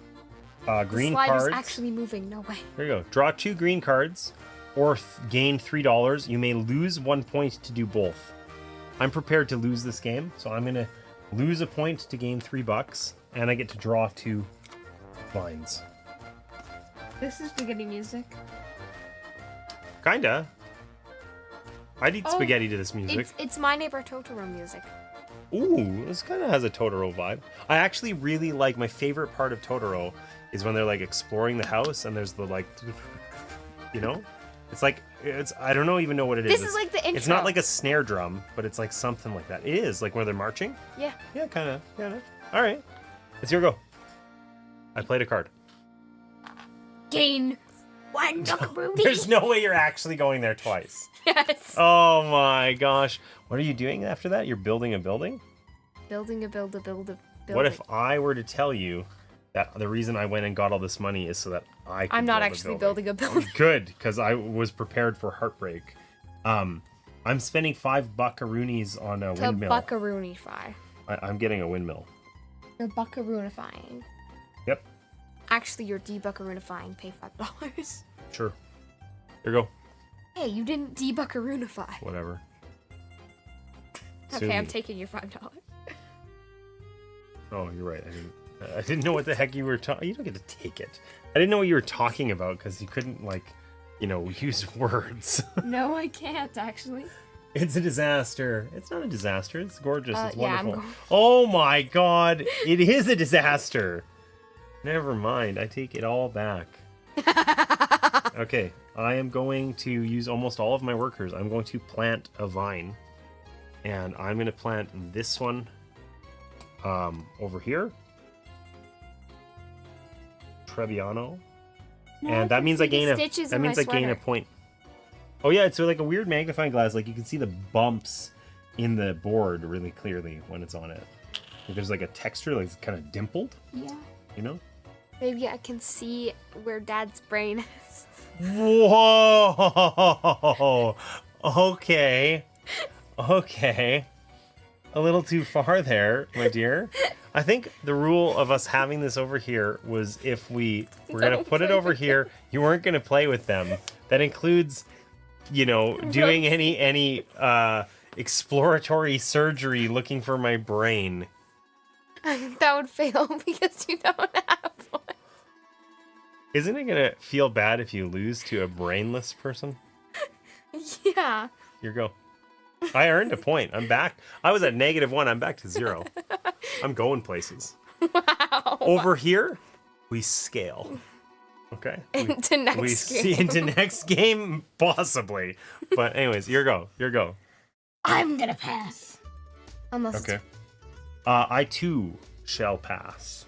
green the slide cards. is actually moving. No way. There you go. Draw 2 green cards, or gain $3. You may lose 1 point to do both. I'm prepared to lose this game, so I'm gonna lose a point to gain $3, and I get to draw 2 lines. This is spaghetti music. Kinda. I'd eat Oh, spaghetti to this music. It's My Neighbor Totoro music. Ooh, this kind of has a Totoro vibe. I actually really like, my favorite part of Totoro is when they're like exploring the house and there's the like, you know? It's like, I don't even know what it is. This is like the intro. It's not like a snare drum, but it's like something like that. It is, like where they're marching. Yeah. Yeah, kind of. Yeah. All right. It's your go. I played a card. Gain 1 buckaroo. There's no way you're actually going there twice. Yes. Oh my gosh. What are you doing after that? You're building a building? Building a building. What if I were to tell you that the reason I went and got all this money is so that I could I'm not build a actually building a building. Good, because I was prepared for heartbreak. I'm spending 5 buckaroonies on a To windmill. buckaroonify. I'm getting a windmill. You're buckaroonifying. Yep, Actually, you're de-buckaroonifying. Pay $5. sure. Here you go. Hey, you didn't debuckaroonify. Whatever. Okay, Sue I'm me. taking your $5. Oh, you're right. I didn't know what the heck you were talking. You don't get to take it. I didn't know what you were talking about because you couldn't, like, use words. No, I can't, actually. It's a disaster. It's not a disaster. It's gorgeous. It's yeah, I'm wonderful. Oh my god. It is a disaster. Never mind. I take it all back. Okay. I am going to use almost all of my workers. I'm going to plant a vine. And I'm going to plant this one over here. Trebbiano. No, And that means I gain a a point. Oh yeah, it's like a weird magnifying glass. Like you can see the bumps in the board really clearly when it's on it. Like, there's like a texture, like it's kind of dimpled. Yeah. You know? Maybe I can see where Dad's brain is. Whoa! Okay. Okay. A little too far there, my dear. I think the rule of us having this over here was if we were going to put it over here, you weren't going to play with them. That includes, doing any exploratory surgery looking for my brain. That would fail because you don't have one. Isn't it going to feel bad if you lose to a brainless person? Yeah. Here you go. I earned a point. I'm back. I was at -1. I'm back to 0. I'm going places. Wow. Over here, we scale. Okay. Into next game. See into next game, possibly. But anyways, your go. I'm gonna pass. Unless Okay. I too shall pass.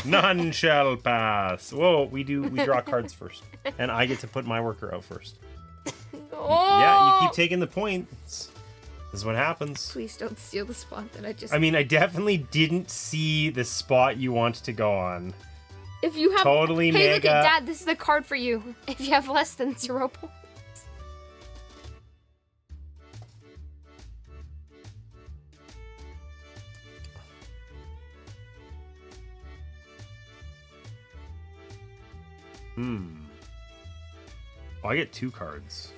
None shall pass. Whoa, we draw cards first. And I get to put my worker out first. Oh! Yeah, you keep taking the points. This is what happens. Please don't steal the spot that I just... I mean, I definitely didn't see the spot you want to go on. If you have... Totally hey, mega. look at Dad, this is the card for you. If you have less than 0 points. Oh, I get 2 cards.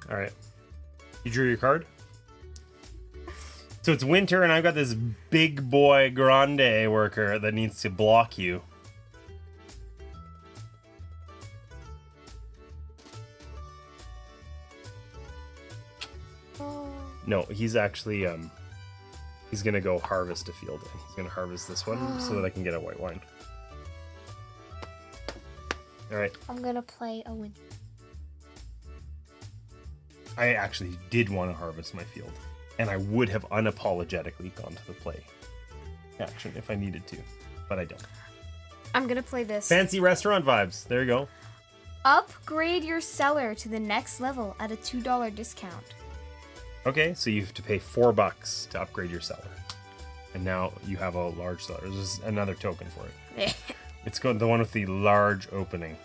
All right. You drew your card? So it's winter and I've got this big boy grande worker that needs to block you. Oh. No, he's actually he's gonna go harvest a field. He's gonna harvest this one so that I can get a white wine. All right. I'm gonna play a win. I actually did want to harvest my field, and I would have unapologetically gone to the play action if I needed to, but I don't. I'm gonna play this. Fancy restaurant vibes. There you go. Upgrade your cellar to the next level at a $2 discount. Okay, so you have to pay $4 to upgrade your cellar, and now you have a large cellar. There's another token for it. It's the one with the large opening.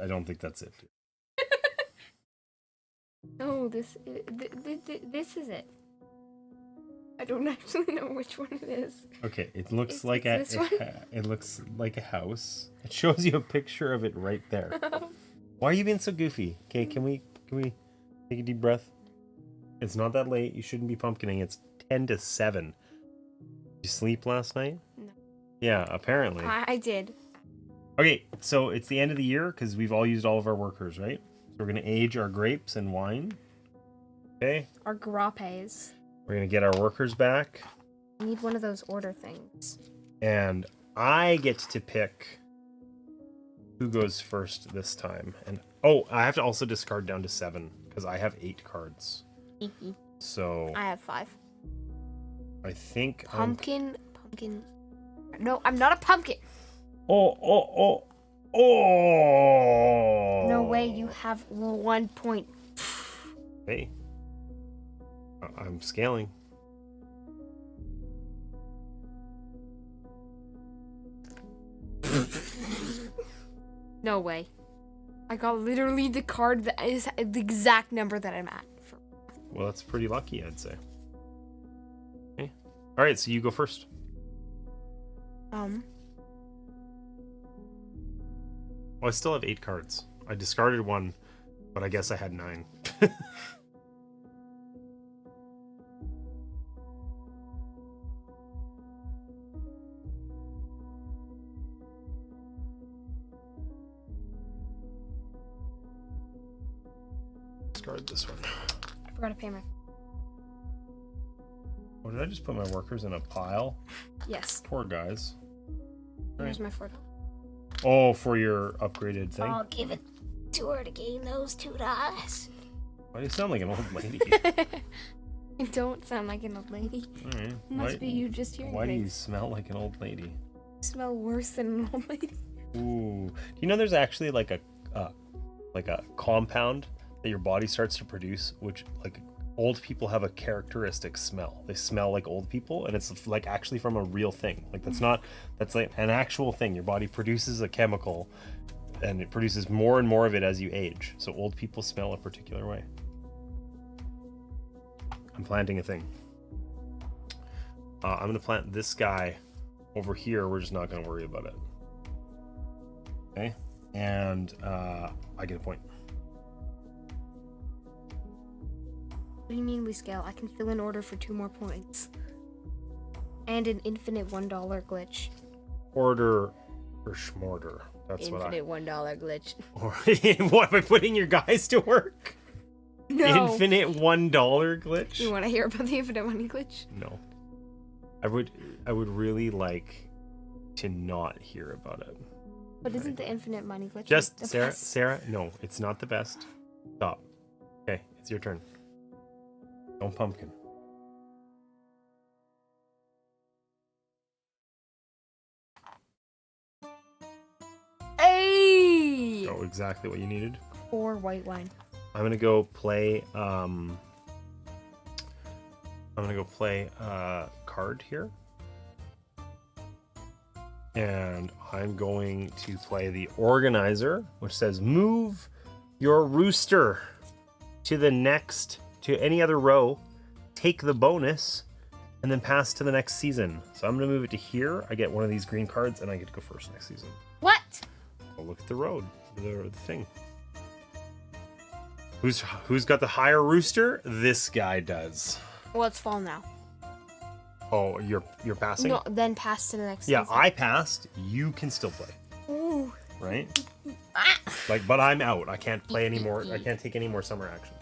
I don't think that's it. No, this is it. I don't actually know which one it is. Okay, it looks It's like this one? it looks like a house. It shows you a picture of it right there. Why are you being so goofy? Okay, can we take a deep breath? It's not that late. You shouldn't be pumpkining. It's 10 to 7. Did you sleep last night? No. Yeah, apparently. I did. Okay, so it's the end of the year because we've all used all of our workers, right? So we're going to age our grapes and wine. Okay. Our grappes. We're going to get our workers back. I need one of those order things. And I get to pick who goes first this time. And oh, I have to also discard down to 7 because I have 8 cards. So I have 5. I think Pumpkin. No, I'm not a pumpkin. Oh! No way, you have 1 point. Hey, I'm scaling. No way. I got literally the card that is the exact number that I'm at. Well, that's pretty lucky, I'd say. Okay. All right, so you go first. Oh, I still have 8 cards. I discarded one, but I guess I had 9. Discard this one. I forgot to pay my. Oh, did I just put my workers in a pile? Yes. Poor guys. Here's my $4. Oh, for your upgraded thing? I'll give it to her to gain those $2. Why do you sound like an old lady? I don't sound like an old lady. All right. Must be you just hearing Why do you things. smell like an old lady? You smell worse than an old lady. Ooh. Do you know there's actually like a compound that your body starts to produce, which like old people have a characteristic smell. They smell like old people, and it's like actually from a real thing. Like that's like an actual thing. Your body produces a chemical, and it produces more and more of it as you age. So old people smell a particular way. I'm planting a thing. I'm gonna plant this guy over here. We're just not gonna worry about it. Okay, and I get a point. What do you mean we scale? I can fill an order for 2 more points. And an infinite $1 glitch. Order or schmorder. That's infinite $1 glitch. Or what, by putting your guys to work? No. Infinite $1 glitch? You want to hear about the infinite money glitch? No. I would really like to not hear about it. But isn't the infinite money glitch Just the Sarah, best? Sarah, no, it's not the best. Stop. Okay, it's your turn. Don't pumpkin. Hey! Oh, exactly what you needed. Or white wine. I'm gonna go play card here. And I'm going to play the organizer, which says move your rooster to any other row, take the bonus, and then pass to the next season. So I'm gonna move it to here. I get one of these green cards, and I get to go first next season. What? Oh, look at the road, the thing. Who's got the higher rooster? This guy does. Well, it's fall now. Oh, you're passing? No, then pass to the next Yeah, season. I passed. You can still play, Ooh. right? But I'm out. I can't play anymore. I can't take any more summer actions.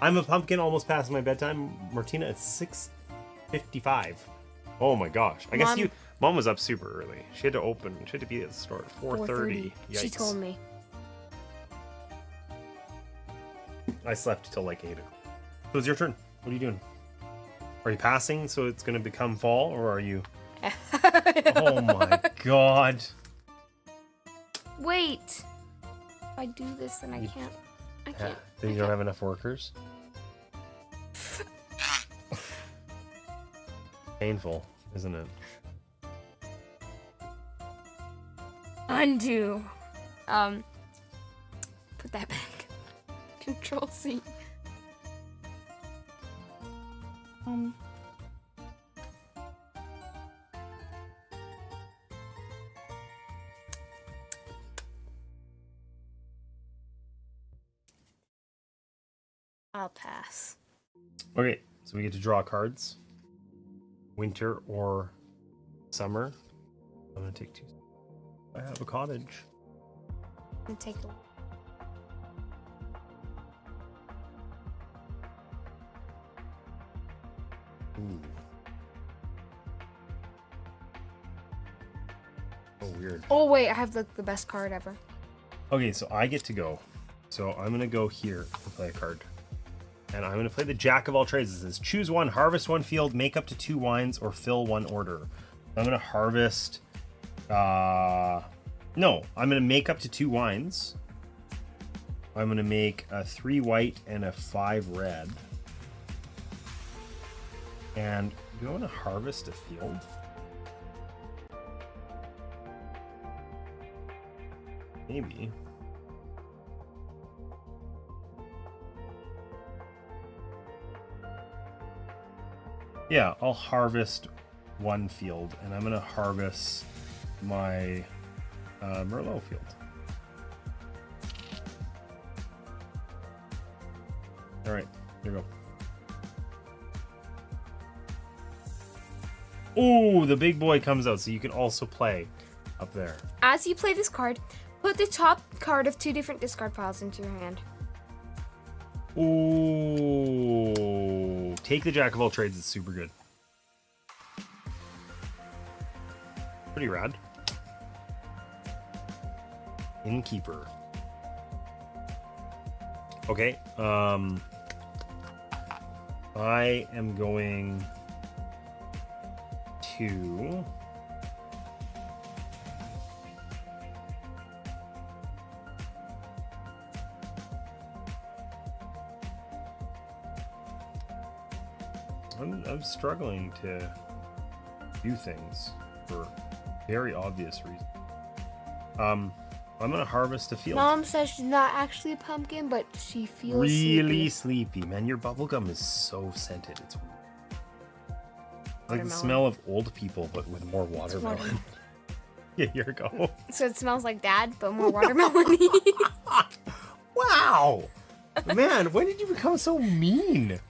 I'm a pumpkin, almost past my bedtime. Martina, it's 6:55. Oh my gosh. I guess Mom was up super early. She had to be at the store at 4:30. Yikes. She told me. I slept till like 8 o'clock. So it's your turn. What are you doing? Are you passing so it's going to become fall, or are you... Oh my god. Wait. If I do this, then I can't. Then you don't have enough workers? Painful, isn't it? Undo. Put that back. Control C. I'll pass. Okay, so we get to draw cards. Winter or summer. I'm gonna take 2. I have a cottage. I'm gonna take one. Ooh. Oh, weird. Oh wait, I have the best card ever. Okay, so I get to go. So I'm gonna go here and play a card. And I'm gonna play the Jack of all trades. It says choose one, harvest one field, make up to 2 wines, or fill 1 order. I'm gonna harvest no, I'm gonna make up to 2 wines. I'm gonna make a 3 white and a 5 red. And do I want to harvest a field? Maybe. Yeah, I'll harvest one field, and I'm gonna harvest my Merlot field. All right, here we go. Oh, the big boy comes out, so you can also play up there. As you play this card, put the top card of 2 different discard piles into your hand. Oh, take the Jack of all trades. It's super good. Pretty rad. Innkeeper. Okay. I am going to I'm struggling to do things for very obvious reasons. I'm gonna harvest a field. Mom says she's not actually a pumpkin, but she feels really sleepy. Man, your bubblegum is so scented. It's like the smell of old people, but with more watermelon. Yeah, here we go. So it smells like Dad, but more watermelon. Wow! Man, when did you become so mean?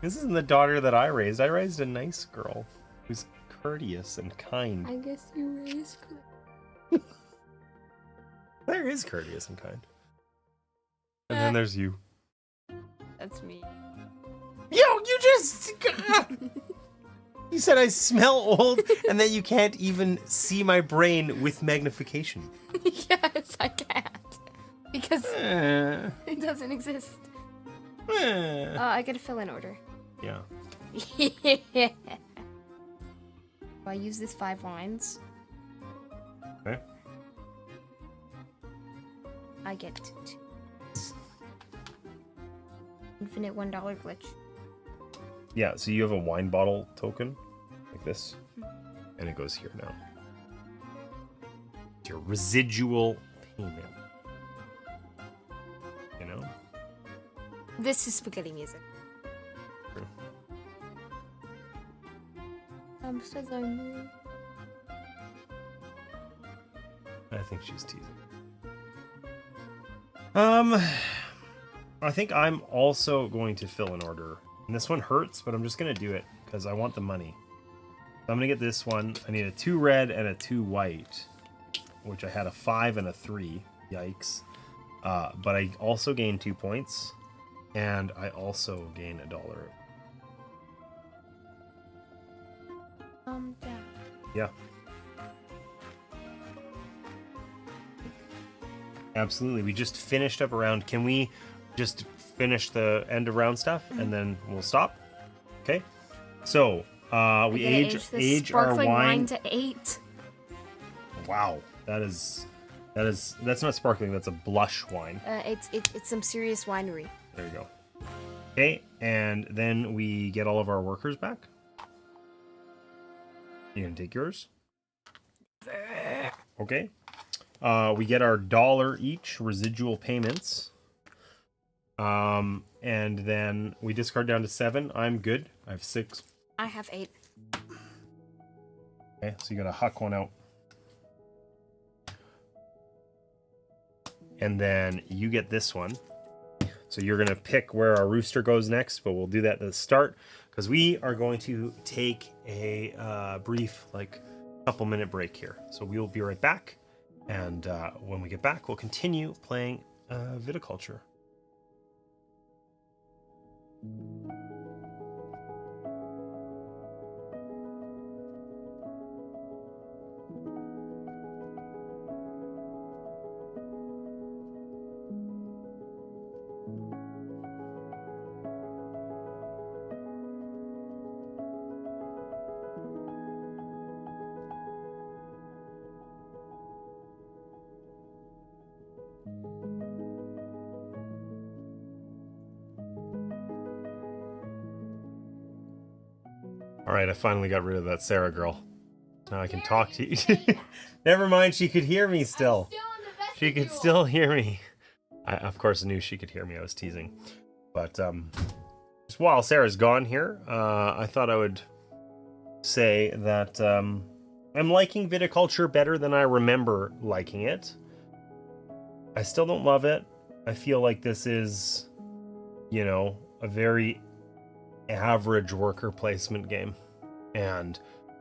This isn't the daughter that I raised. I raised a nice girl who's courteous and kind. I guess you raised good. Claire is courteous and kind. And then there's you. That's me. Yo, you just... You said I smell old and that you can't even see my brain with magnification. Yes, I can't. Because it doesn't exist. I gotta fill in order. Yeah. I use this 5 wines. Okay. I get 2. Infinite $1 glitch. Yeah, so you have a wine bottle token, like this, and it goes here now. It's your residual payment. You know? This is spaghetti music. True. I'm so sorry. I think she's teasing. I think I'm also going to fill an order. And this one hurts, but I'm just going to do it because I want the money. So I'm going to get this one. I need a 2 red and a 2 white, which I had a 5 and a 3. Yikes. But I also gain 2 points, and I also gain $1. Yeah. Yeah. Absolutely. We just finished up a round. Can we just finish the end of round stuff and then we'll stop? Okay. So we age our wine to 8. Wow, that's not sparkling. That's a blush wine. It's some serious winery. There you go. Okay, and then we get all of our workers back. You can take yours. Okay. We get our $1 each residual payments. And then we discard down to 7. I'm good. I have 6. I have 8. Okay, so you gotta huck one out. And then you get this one. So you're gonna pick where our rooster goes next, but we'll do that at the start because we are going to take a brief, couple minute break here. So we will be right back. And when we get back, we'll continue playing Viticulture. All right, I finally got rid of that Sarah girl. Now I can talk to you. Never mind, she could hear me still. I'm still in the she could still hear me. I, of course, knew she could hear me. I was teasing. But just while Sarah's gone here, I thought I would say that I'm liking Viticulture better than I remember liking it. I still don't love it. I feel like this is, you know, a very average worker placement game. And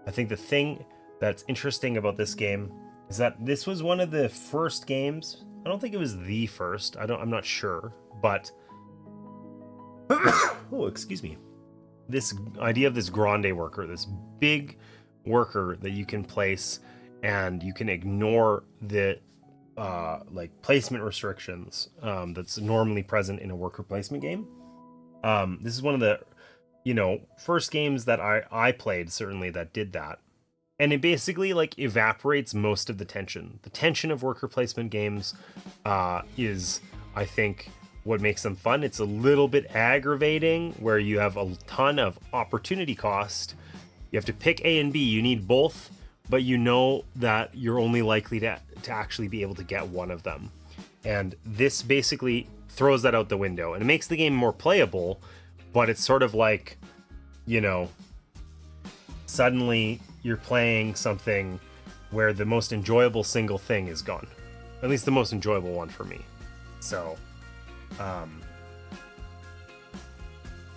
I think the thing that's interesting about this game is that this was one of the first games. I don't think it was the first. I'm not sure, but oh, excuse me. This idea of this grande worker, this big worker that you can place and you can ignore the like placement restrictions that's normally present in a worker placement game. This is one of the, you know, first games that I played, certainly, that did that. And it basically like evaporates most of the tension. The tension of worker placement games is, I think, what makes them fun. It's a little bit aggravating where you have a ton of opportunity cost. You have to pick A and B. You need both, but you know that you're only likely to actually be able to get one of them. And this basically throws that out the window, and it makes the game more playable, but it's sort of like, you know, suddenly you're playing something where the most enjoyable single thing is gone. At least the most enjoyable one for me. So,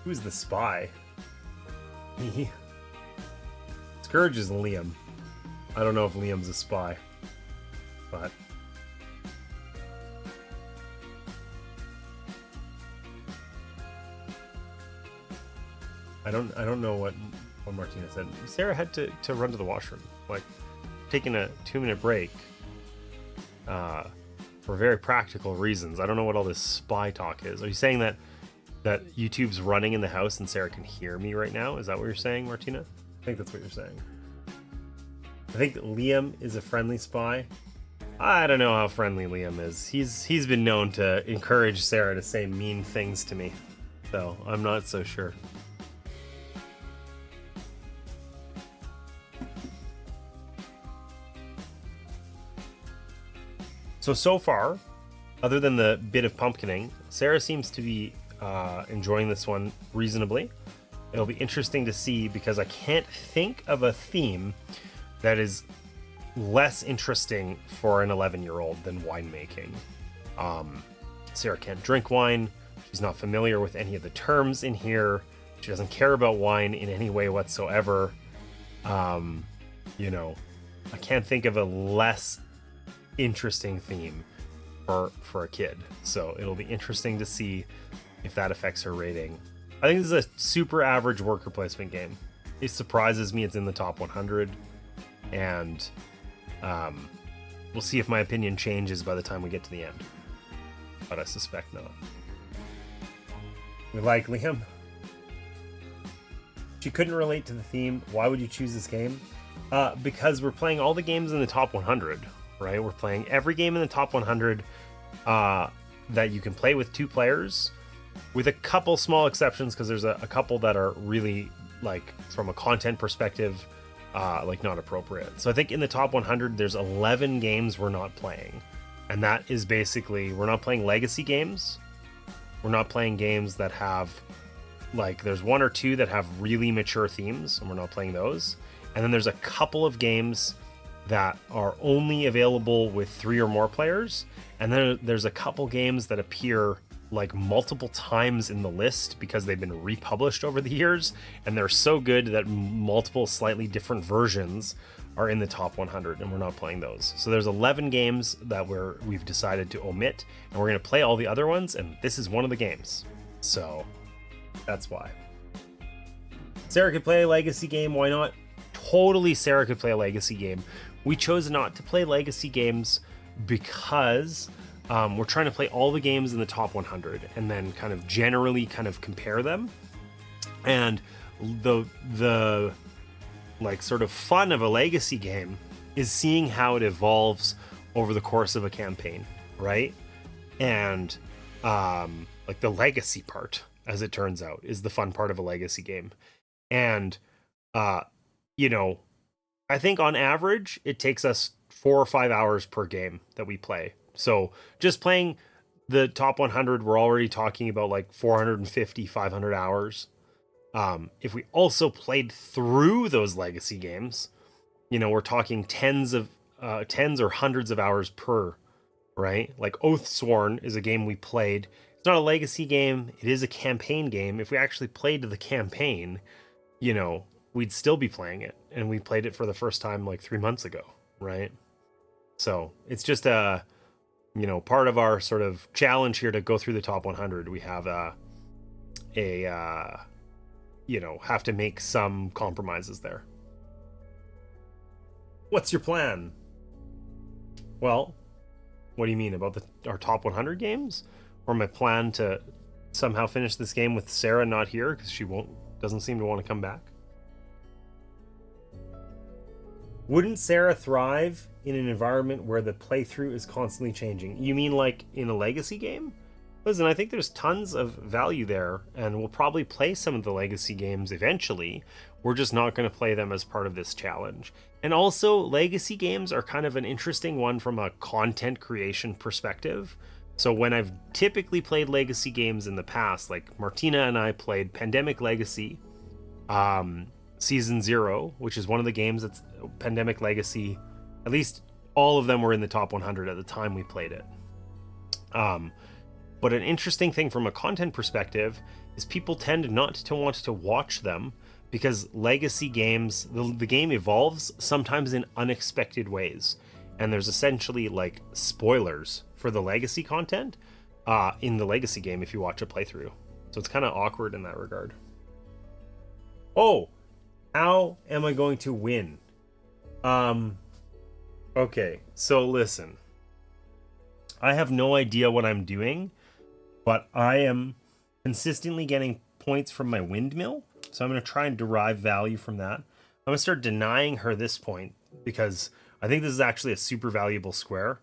who's the spy? Me. Scourge is Liam. I don't know if Liam's a spy, but I don't know what Martina said. Sarah had to run to the washroom, like taking a 2-minute break for very practical reasons. I don't know what all this spy talk is. Are you saying that YouTube's running in the house and Sarah can hear me right now? Is that what you're saying, Martina? I think that's what you're saying. I think Liam is a friendly spy. I don't know how friendly Liam is. He's been known to encourage Sarah to say mean things to me, so I'm not so sure. So far, other than the bit of pumpkining, Sarah seems to be enjoying this one reasonably. It'll be interesting to see, because I can't think of a theme that is less interesting for an 11-year-old than winemaking. Sarah can't drink wine. She's not familiar with any of the terms in here. She doesn't care about wine in any way whatsoever. You know, I can't think of a less interesting theme for a kid. So it'll be interesting to see if that affects her rating. I think this is a super average worker placement game. It surprises me it's in the top 100, and we'll see if my opinion changes by the time we get to the end, but I suspect not. We like Liam. She couldn't relate to the theme. Why would you choose this game? Because we're playing all the games in the top 100, right? We're playing every game in the top 100 that you can play with 2 players, with a couple small exceptions, because there's a couple that are really, like, from a content perspective, like, not appropriate. So I think in the top 100 there's 11 games we're not playing, and that is basically, we're not playing legacy games, we're not playing games that have, like, there's 1 or 2 that have really mature themes, and we're not playing those. And then there's a couple of games that are only available with 3 or more players, and then there's a couple games that appear like multiple times in the list because they've been republished over the years, and they're so good that multiple slightly different versions are in the top 100, and we're not playing those. So there's 11 games that we've decided to omit, and we're going to play all the other ones, and this is one of the games. So that's why. Sarah could play a legacy game, why not? Totally, Sarah could play a legacy game. We chose not to play legacy games because we're trying to play all the games in the top 100 and then kind of generally kind of compare them. And the like sort of fun of a legacy game is seeing how it evolves over the course of a campaign, right? And like the legacy part, as it turns out, is the fun part of a legacy game. And you know, I think on average it takes us 4 or 5 hours per game that we play So just playing the top 100, we're already talking about like 450, 500 hours. If we also played through those legacy games, you know, we're talking tens or hundreds of hours per, right? Like Oathsworn is a game we played. It's not a legacy game. It is a campaign game. If we actually played the campaign, you know, we'd still be playing it. And we played it for the first time like 3 months ago, right? So it's just a, you know, part of our sort of challenge here to go through the top 100. We have you know, have to make some compromises there. What's your plan? Well, what do you mean about our top 100 games? Or my plan to somehow finish this game with Sarah not here because she doesn't seem to want to come back? Wouldn't Sarah thrive in an environment where the playthrough is constantly changing? You mean like in a legacy game? Listen, I think there's tons of value there, and we'll probably play some of the legacy games eventually. We're just not going to play them as part of this challenge. And also, legacy games are kind of an interesting one from a content creation perspective. So when I've typically played legacy games in the past, like Martina and I played Pandemic Legacy, Season 0, which is one of the games that's Pandemic Legacy. At least all of them were in the top 100 at the time we played it. But an interesting thing from a content perspective is people tend not to want to watch them because legacy games, the game evolves sometimes in unexpected ways. And there's essentially like spoilers for the legacy content in the legacy game if you watch a playthrough. So it's kind of awkward in that regard. Oh, how am I going to win? Okay, so listen. I have no idea what I'm doing, but I am consistently getting points from my windmill. So I'm going to try and derive value from that. I'm going to start denying her this point because I think this is actually a super valuable square.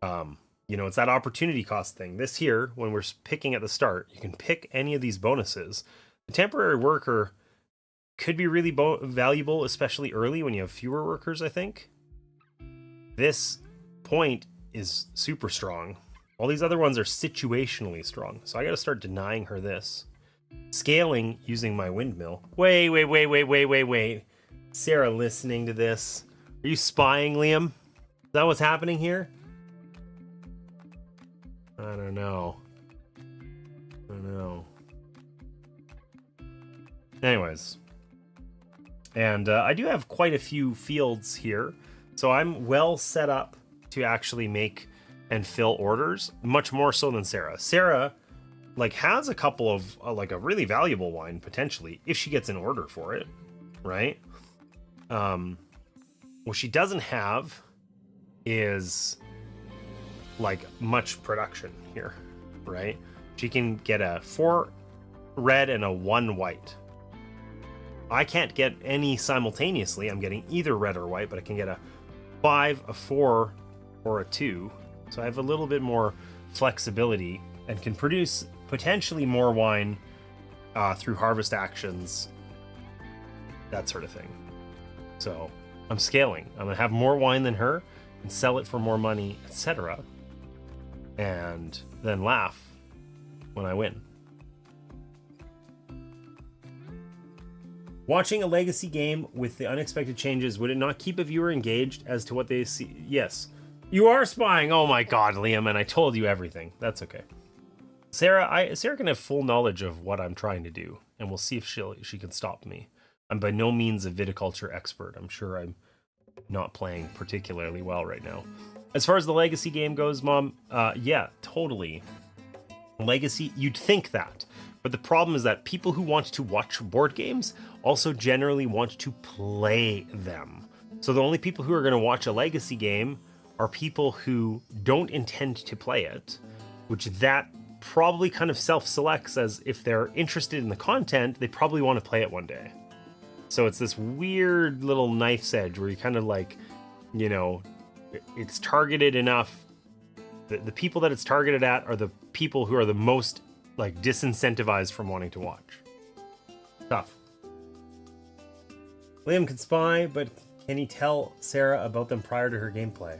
You know, it's that opportunity cost thing. This here, when we're picking at the start, you can pick any of these bonuses. The temporary worker could be really valuable, especially early when you have fewer workers, I think. This point is super strong. All these other ones are situationally strong. So I got to start denying her this. Scaling using my windmill. Wait. Sarah listening to this. Are you spying, Liam? Is that what's happening here? I don't know. Anyways. And I do have quite a few fields here. So I'm well set up to actually make and fill orders, much more so than Sarah. Sarah, like, has a couple of, like, a really valuable wine, potentially, if she gets an order for it, right? What she doesn't have is, like, much production here, right? She can get a 4 red and a 1 white. I can't get any simultaneously. I'm getting either red or white, but I can get a 5, a 4, or a 2. So I have a little bit more flexibility and can produce potentially more wine through harvest actions, that sort of thing. So I'm scaling. I'm gonna have more wine than her and sell it for more money, etc. And then laugh when I win. Watching a legacy game with the unexpected changes, would it not keep a viewer engaged as to what they see? Yes. You are spying. Oh my God, Liam, and I told you everything. That's okay. Sarah can have full knowledge of what I'm trying to do, and we'll see if she can stop me. I'm by no means a viticulture expert. I'm sure I'm not playing particularly well right now. As far as the legacy game goes, Mom, yeah, totally. Legacy, you'd think that. But the problem is that people who want to watch board games also generally want to play them. So the only people who are going to watch a legacy game are people who don't intend to play it, which that probably kind of self-selects as if they're interested in the content, they probably want to play it one day. So it's this weird little knife's edge where you kind of like, you know, it's targeted enough. The people that it's targeted at are the people who are the most like disincentivized from wanting to watch. Tough. Liam can spy, but can he tell Sarah about them prior to her gameplay?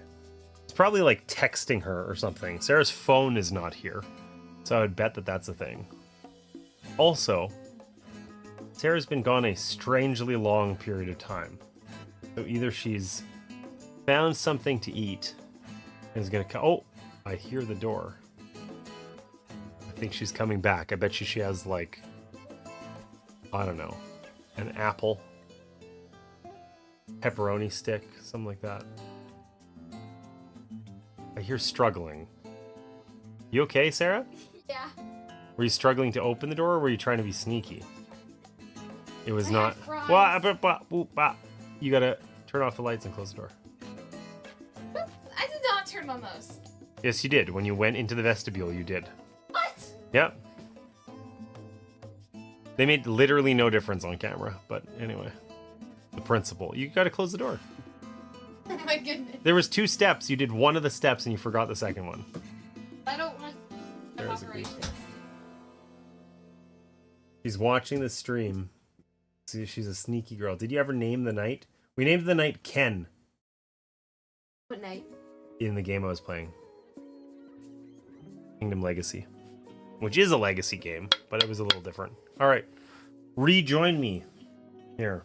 probably like texting her or something. Sarah's phone is not here, so I would bet that that's a thing. Also, Sarah's been gone a strangely long period of time. So either she's found something to eat and is gonna come. Oh, I hear the door. I think she's coming back. I bet she has like, I don't know, an apple, pepperoni stick, something like that. I hear struggling. You okay, Sarah? Yeah. Were you struggling to open the door, or were you trying to be sneaky? It was not. You gotta turn off the lights and close the door. I did not turn on those. Yes, you did. When you went into the vestibule, you did. What? Yep. They made literally no difference on camera, but anyway. The principle. You gotta close the door. Oh my goodness. There was 2 steps. You did one of the steps and you forgot the second one. I don't want There's a operations. She's watching the stream. See, she's a sneaky girl. Did you ever name the knight? We named the knight Ken. What night? In the game I was playing. Kingdom Legacy. Which is a legacy game, but it was a little different. Alright. Rejoin me. Here.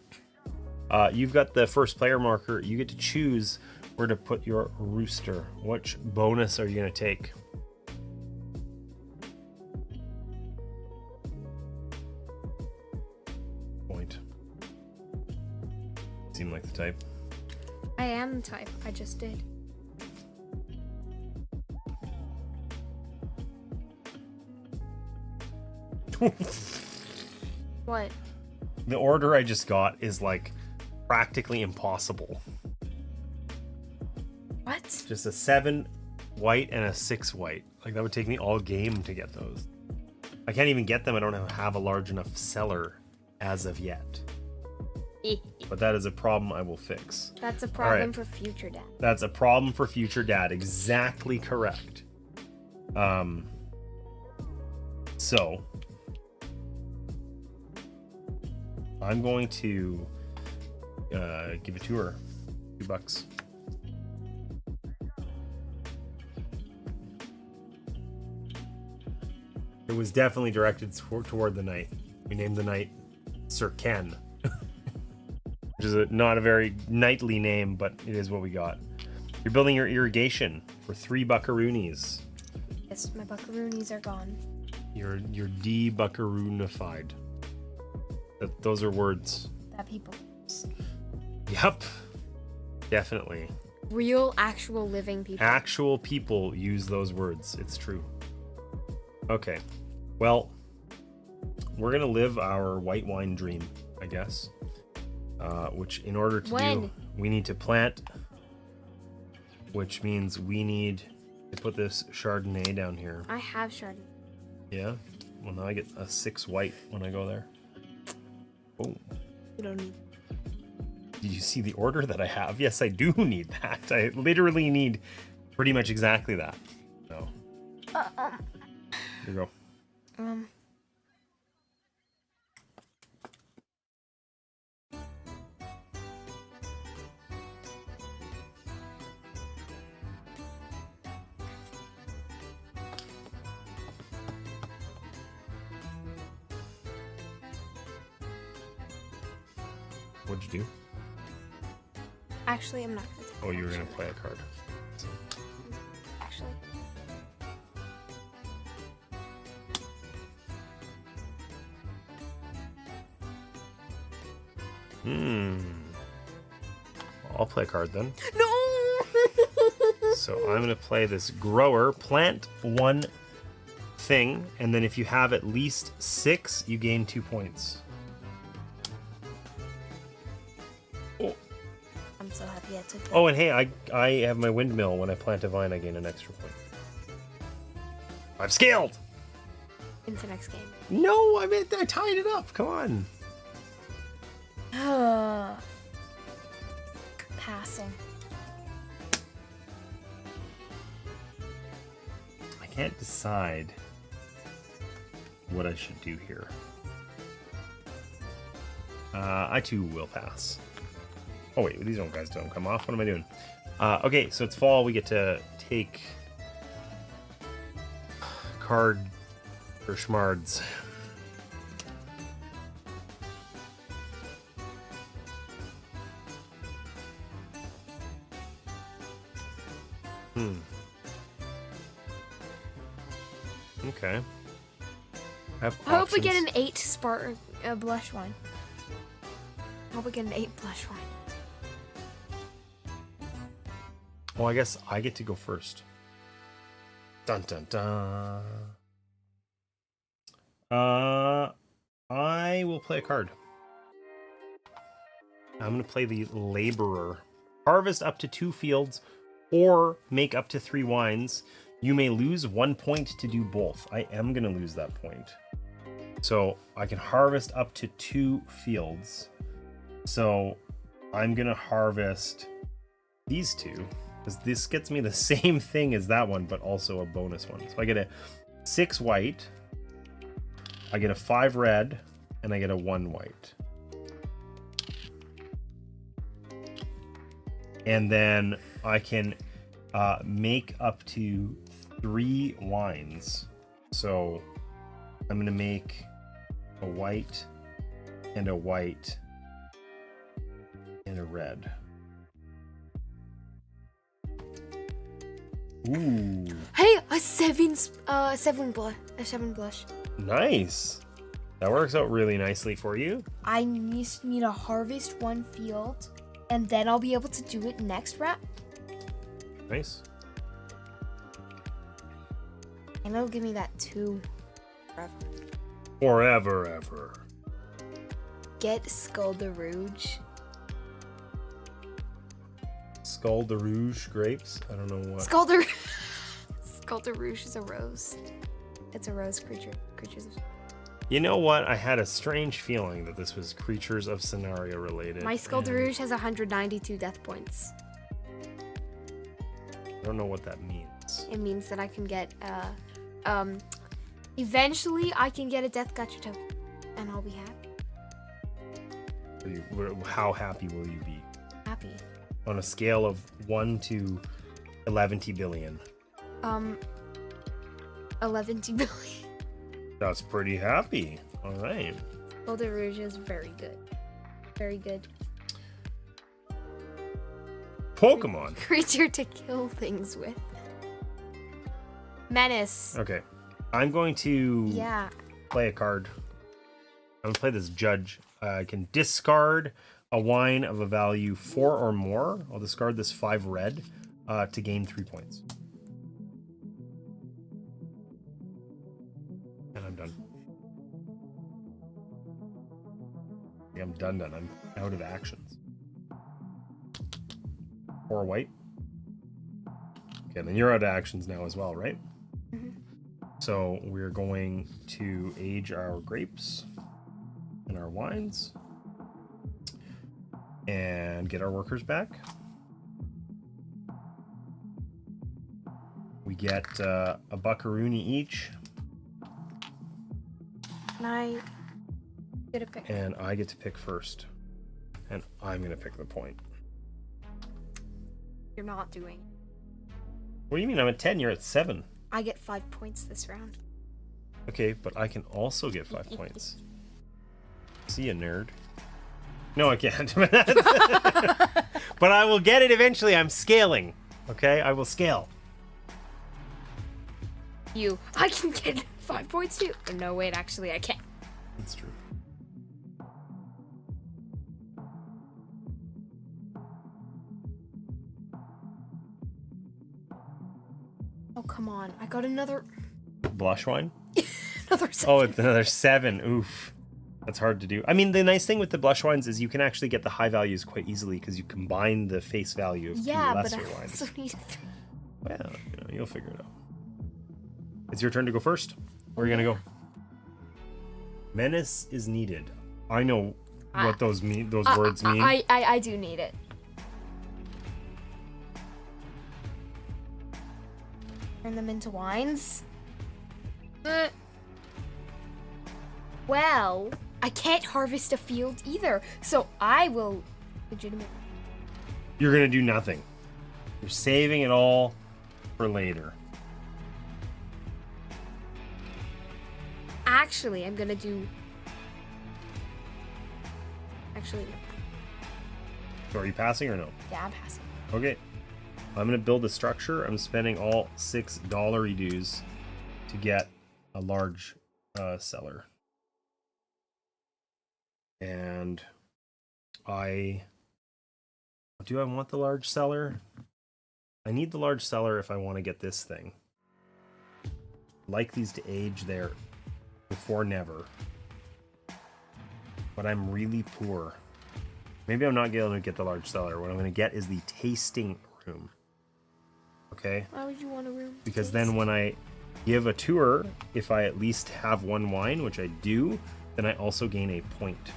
You've got the first player marker. You get to choose where to put your rooster. Which bonus are you going to take? Point. Seem like the type. I am the type. I just did. What? The order I just got is like practically impossible. What? Just a 7 white and a 6 white. Like that would take me all game to get those. I can't even get them. I don't have a large enough cellar as of yet. But that is a problem I will fix. That's a problem right. for future dad. That's a problem for future dad. Exactly correct. So I'm going to give it to her. $2. It was definitely directed toward the knight. We named the knight Sir Ken. Which is not a very knightly name, but it is what we got. You're building your irrigation for 3 buckaroonies. Yes, my buckaroonies are gone. You're de-buckaroonified. Those are words. That people. Yep. Definitely. Real, actual, living people. Actual people use those words. It's true. Okay. Well, we're going to live our white wine dream, I guess. Which in order to do, we need to plant, which means we need to put this Chardonnay down here. I have Chardonnay. Yeah? Well, now I get a 6 white when I go there. Oh. You don't need. Did you see the order that I have? Yes, I do need that. I literally need pretty much exactly that. So. Here you go. What'd you do? Actually, I'm not gonna. Oh, you were gonna play a card. Actually. I'll play a card then. No. So I'm gonna play this grower. Plant 1 thing, and then if you have at least 6, you gain 2 points. Oh. I'm so happy I took that. Oh, and hey, I have my windmill. When I plant a vine, I gain an extra point. I've scaled! Into next game. No, I tied it up. Come on. Passing. I can't decide what I should do here. I too will pass. Oh wait, these guys don't come off. What am I doing? Okay, so it's fall. We get to take card for schmards. Okay. I hope we get an 8 blush wine. I hope we get an 8 blush wine. Well, I guess I get to go first. Dun dun dun. I will play a card. I'm going to play the Laborer. Harvest up to 2 fields or make up to 3 wines. You may lose 1 point to do both. I am going to lose that point. So I can harvest up to 2 fields. So I'm going to harvest these 2. Because this gets me the same thing as that one, but also a bonus one. So I get a 6 white. I get a 5 red. And I get a 1 white. And then I can make up to 3 wines. So I'm going to make a white and a white and a red. Ooh. Hey, a 7 blush. Nice. That works out really nicely for you. I need to harvest 1 field, and then I'll be able to do it next round. Nice. And it'll give me that 2 forever. Forever, ever. Get Skull de Rouge. Skull de Rouge grapes? I don't know what. Skull de Rouge is a rose. It's a rose creature. Creatures of... You know what? I had a strange feeling that this was Creatures of Scenario related. My Skull de Rouge has 192 death points. I don't know what that means. It means that I can get eventually I can get a Death Gutcher token, and I'll be happy. How happy will you be? Happy. On a scale of 1 to 11 billion. 11 billion. That's pretty happy. All right. Skull de Rouge is very good. Very good. Pokemon. Creature to kill things with. Menace. Okay. I'm going to Yeah. play a card. I'm going to play this Judge. I can discard a wine of a value 4 or more. I'll discard this 5 red to gain 3 points. And I'm done. Yeah, I'm done. I'm out of actions. 4 white. Okay, then you're out of actions now as well, right? Mm-hmm. So we're going to age our grapes and our wines and get our workers back. We get a buckaroonie each. And I get a pick. And I get to pick first. And I'm going to pick the point. You're not doing. What do you mean? I'm at 10. You're at 7. I get 5 points this round. Okay, but I can also get 5 points. See ya, nerd. No, I can't. But I will get it eventually. I'm scaling. Okay, I will scale. I can get 5 points too. Oh, no, wait, actually, I can't. That's true. Oh, come on. I got another... Blush wine? another 7. Oh, it's another 7. Oof. That's hard to do. I mean, the nice thing with the blush wines is you can actually get the high values quite easily because you combine the face value of 2 lesser but I wines. also need... Well, you'll figure it out. It's your turn to go first. Where are you going to go? Menace is needed. I know what those words mean. I do need it. Turn them into wines. Well, I can't harvest a field either, so I will legitimately. You're going to do nothing. You're saving it all for later. Actually, I'm gonna do. Actually, no. So are you passing or no? Yeah, I'm passing. Okay. I'm going to build a structure. I'm spending all $6 dues to get a large cellar. And do I want the large cellar? I need the large cellar if I want to get this thing. I'd like these to age there before never. But I'm really poor. Maybe I'm not going to get the large cellar. What I'm going to get is the tasting room. Okay? Why would you want a room? Because then when I give a tour, if I at least have one wine, which I do, then I also gain a point.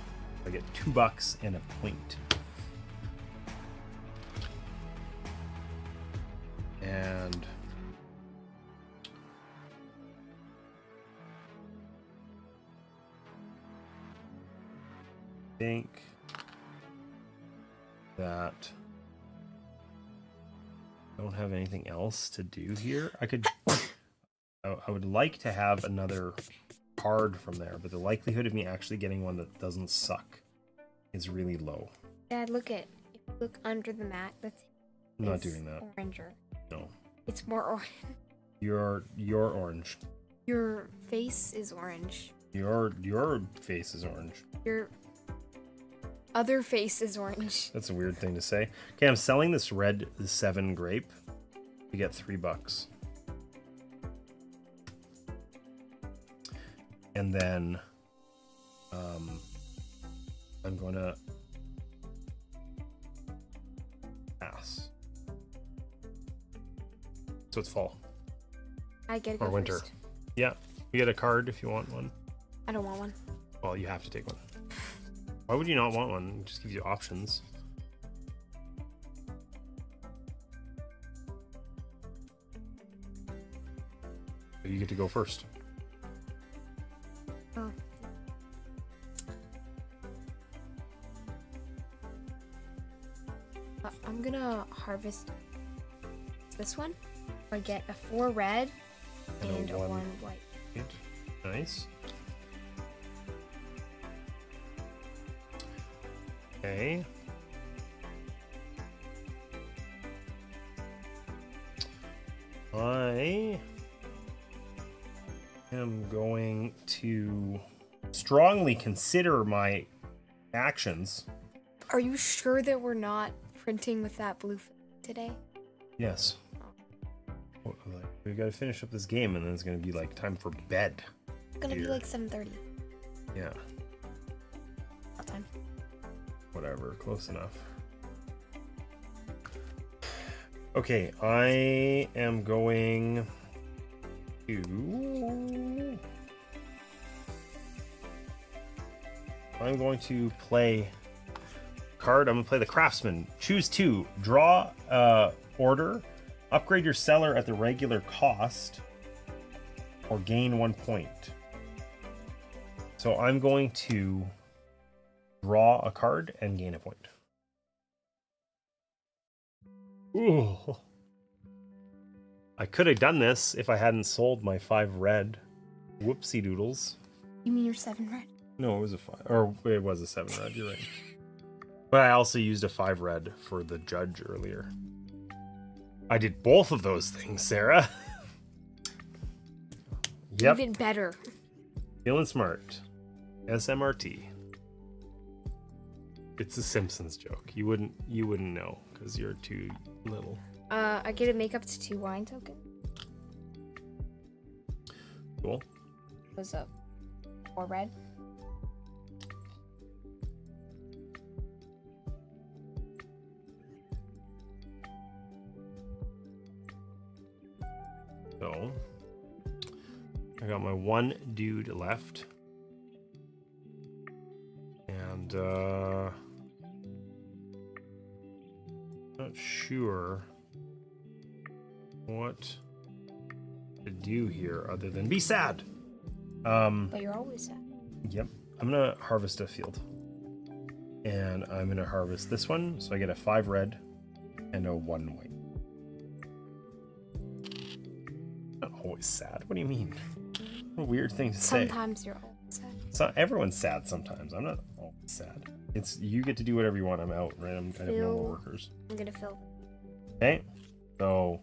I get $2 and a point. And I think that I don't have anything else to do here. I would like to have another card from there, but the likelihood of me actually getting one that doesn't suck is really low. Dad, if you look under the mat, I'm not doing that. Oranger. No. It's more orange. You're orange. Your face is orange. Your face is orange. Your other face is orange. That's a weird thing to say. Okay, I'm selling this red 7 grape to get $3. And then I'm gonna pass. So it's fall. I get to go or winter. first. Yeah, you get a card if you want one. I don't want one. Well, you have to take one. Why would you not want one? It just gives you options. So you get to go first. Oh. I'm gonna harvest this one. I get a 4 red and a 1 white. Nice. Okay. I am going to strongly consider my actions. Are you sure that we're not printing with that blue today? Yes. Well, we got to finish up this game, and then it's going to be like time for bed. It's gonna be like 7:30. Yeah. What time? Whatever, close enough. Okay, I am going to... I'm going to play card. I'm going to play the Craftsman. Choose 2. Draw order. Upgrade your cellar at the regular cost. Or gain 1 point. So I'm going to draw a card and gain a point. Ooh. I could have done this if I hadn't sold my 5 red. Whoopsie doodles. You mean your 7 red? No, it was a 5. Or it was a 7 red, you're right. But I also used a 5 red for the judge earlier. I did both of those things, Sarah. Yep. Even better. Feeling smart. SMRT. It's a Simpsons joke. You wouldn't know because you're too little. I get to make up to 2 wine tokens. Cool. Was up 4 red. So I got my 1 dude left. And not sure what to do here other than be sad. But you're always sad. Yep. I'm gonna harvest a field. And I'm gonna harvest this one, so I get a 5 red and a 1 white. always sad. What do you mean? What a weird thing to say. Sometimes you're always sad. So everyone's sad sometimes. I'm not always sad. It's you get to do whatever you want. I'm out, right? I have no more workers. I'm gonna fill. Okay. So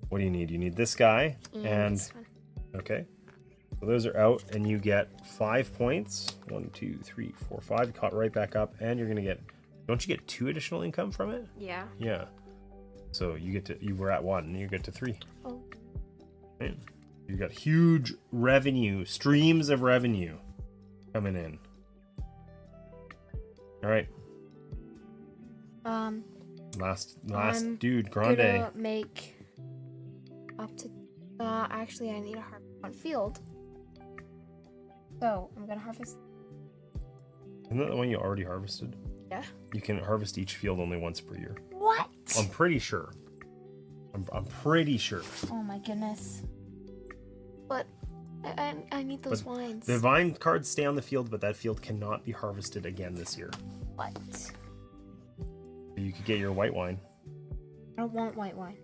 what do you need? You need this guy and this one. okay. So those are out, and you get 5 points. 1, 2, 3, 4, 5. Caught right back up, and you're gonna get. Don't you get 2 additional income from it? Yeah. Yeah. So you get to. You were at 1, and you get to 3. Oh. Right. You got huge revenue, streams of revenue coming in. All right. Last dude, Grande. Gonna make up to. Actually, I need a harvest on field. So I'm gonna harvest. Isn't that the one you already harvested? Yeah. You can harvest each field only once per year. What? I'm pretty sure. I'm pretty sure. Oh my goodness. But I need those wines. The vine cards stay on the field, but that field cannot be harvested again this year. What? You could get your white wine. I don't want white wine.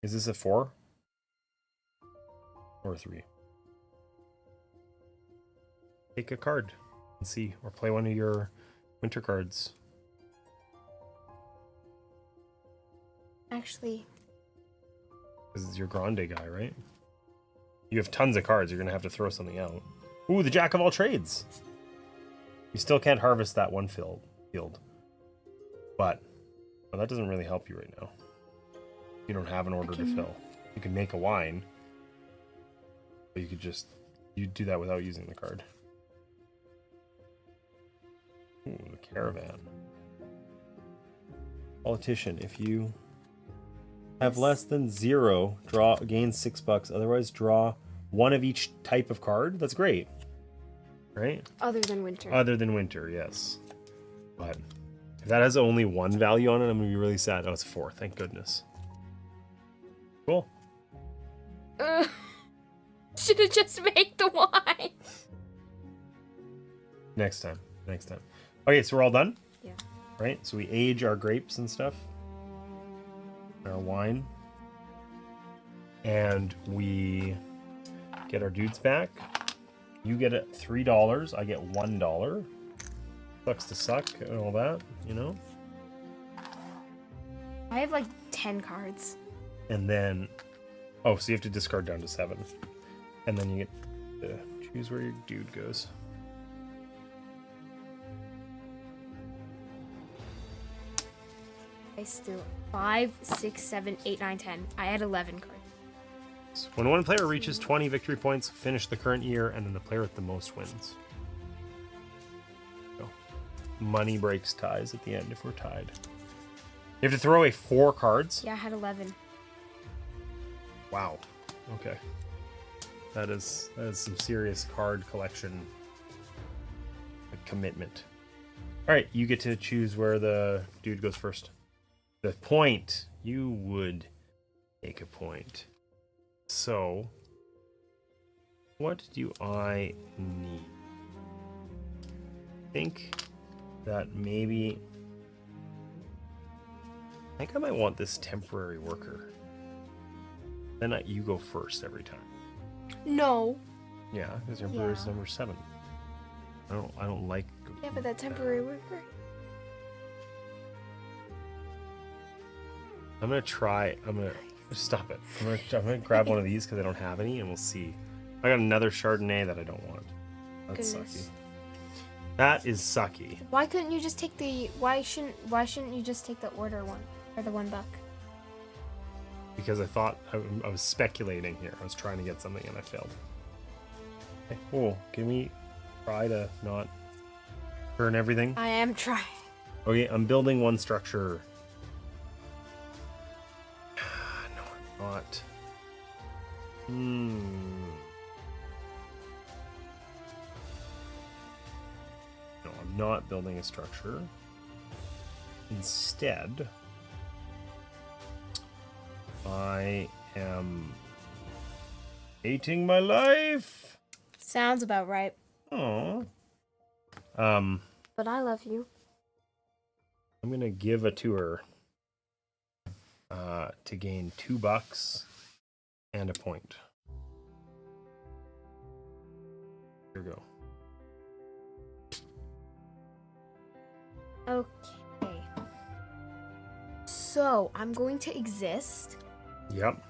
Is this a 4? Or a 3? Take a card and see, or play one of your winter cards. Actually. This is your Grande guy, right? You have tons of cards. You're going to have to throw something out. Ooh, the Jack of all trades. You still can't harvest that one field. But well, that doesn't really help you right now. You don't have an order to fill. You can make a wine. But you do that without using the card. Ooh, the caravan. Politician, if you have less than 0, gain $6. Otherwise, draw 1 of each type of card. That's great. Right? Other than winter. Other than winter, yes. But if that has only 1 value on it, I'm going to be really sad. Oh, it's 4. Thank goodness. Cool. Should have just made the wine. Next time. Okay, so we're all done? Yeah. Right? So we age our grapes and stuff. Our wine. And we get our dudes back. You get it $3. I get $1. Sucks to suck and all that, you know? I have like 10 cards. And then, oh, so you have to discard down to 7. And then you get to choose where your dude goes. I still 5, 6, 7, 8, 9, 10. I had 11 cards. When one player reaches 20 victory points, finish the current year, and then the player with the most wins. So, money breaks ties at the end if we're tied. You have to throw away 4 cards? Yeah, I had 11. Wow. Okay. That is some serious card collection commitment. All right, you get to choose where the dude goes first. The point. You would take a point. So, what do I need? I think that maybe... I think I might want this temporary worker. Then you go first every time. No. Yeah, because Emperor is number 7. I don't like. Yeah, but that temporary worker. I'm gonna stop it. I'm gonna grab one of these because I don't have any, and we'll see. I got another Chardonnay that I don't want. That's sucky. That is sucky. Why couldn't you just take the? Why shouldn't you just take the order one or the $1? Because I thought I was speculating here. I was trying to get something and I failed. Okay. Oh, can we try to not burn everything? I am trying. Okay, I'm building one structure. No, I'm not. No, I'm not building a structure. Instead, I am hating my life. Sounds about right. Aww. But I love you. I'm gonna give a tour. to gain $2 and a point. Here we go. Okay. So I'm going to exist. Yep.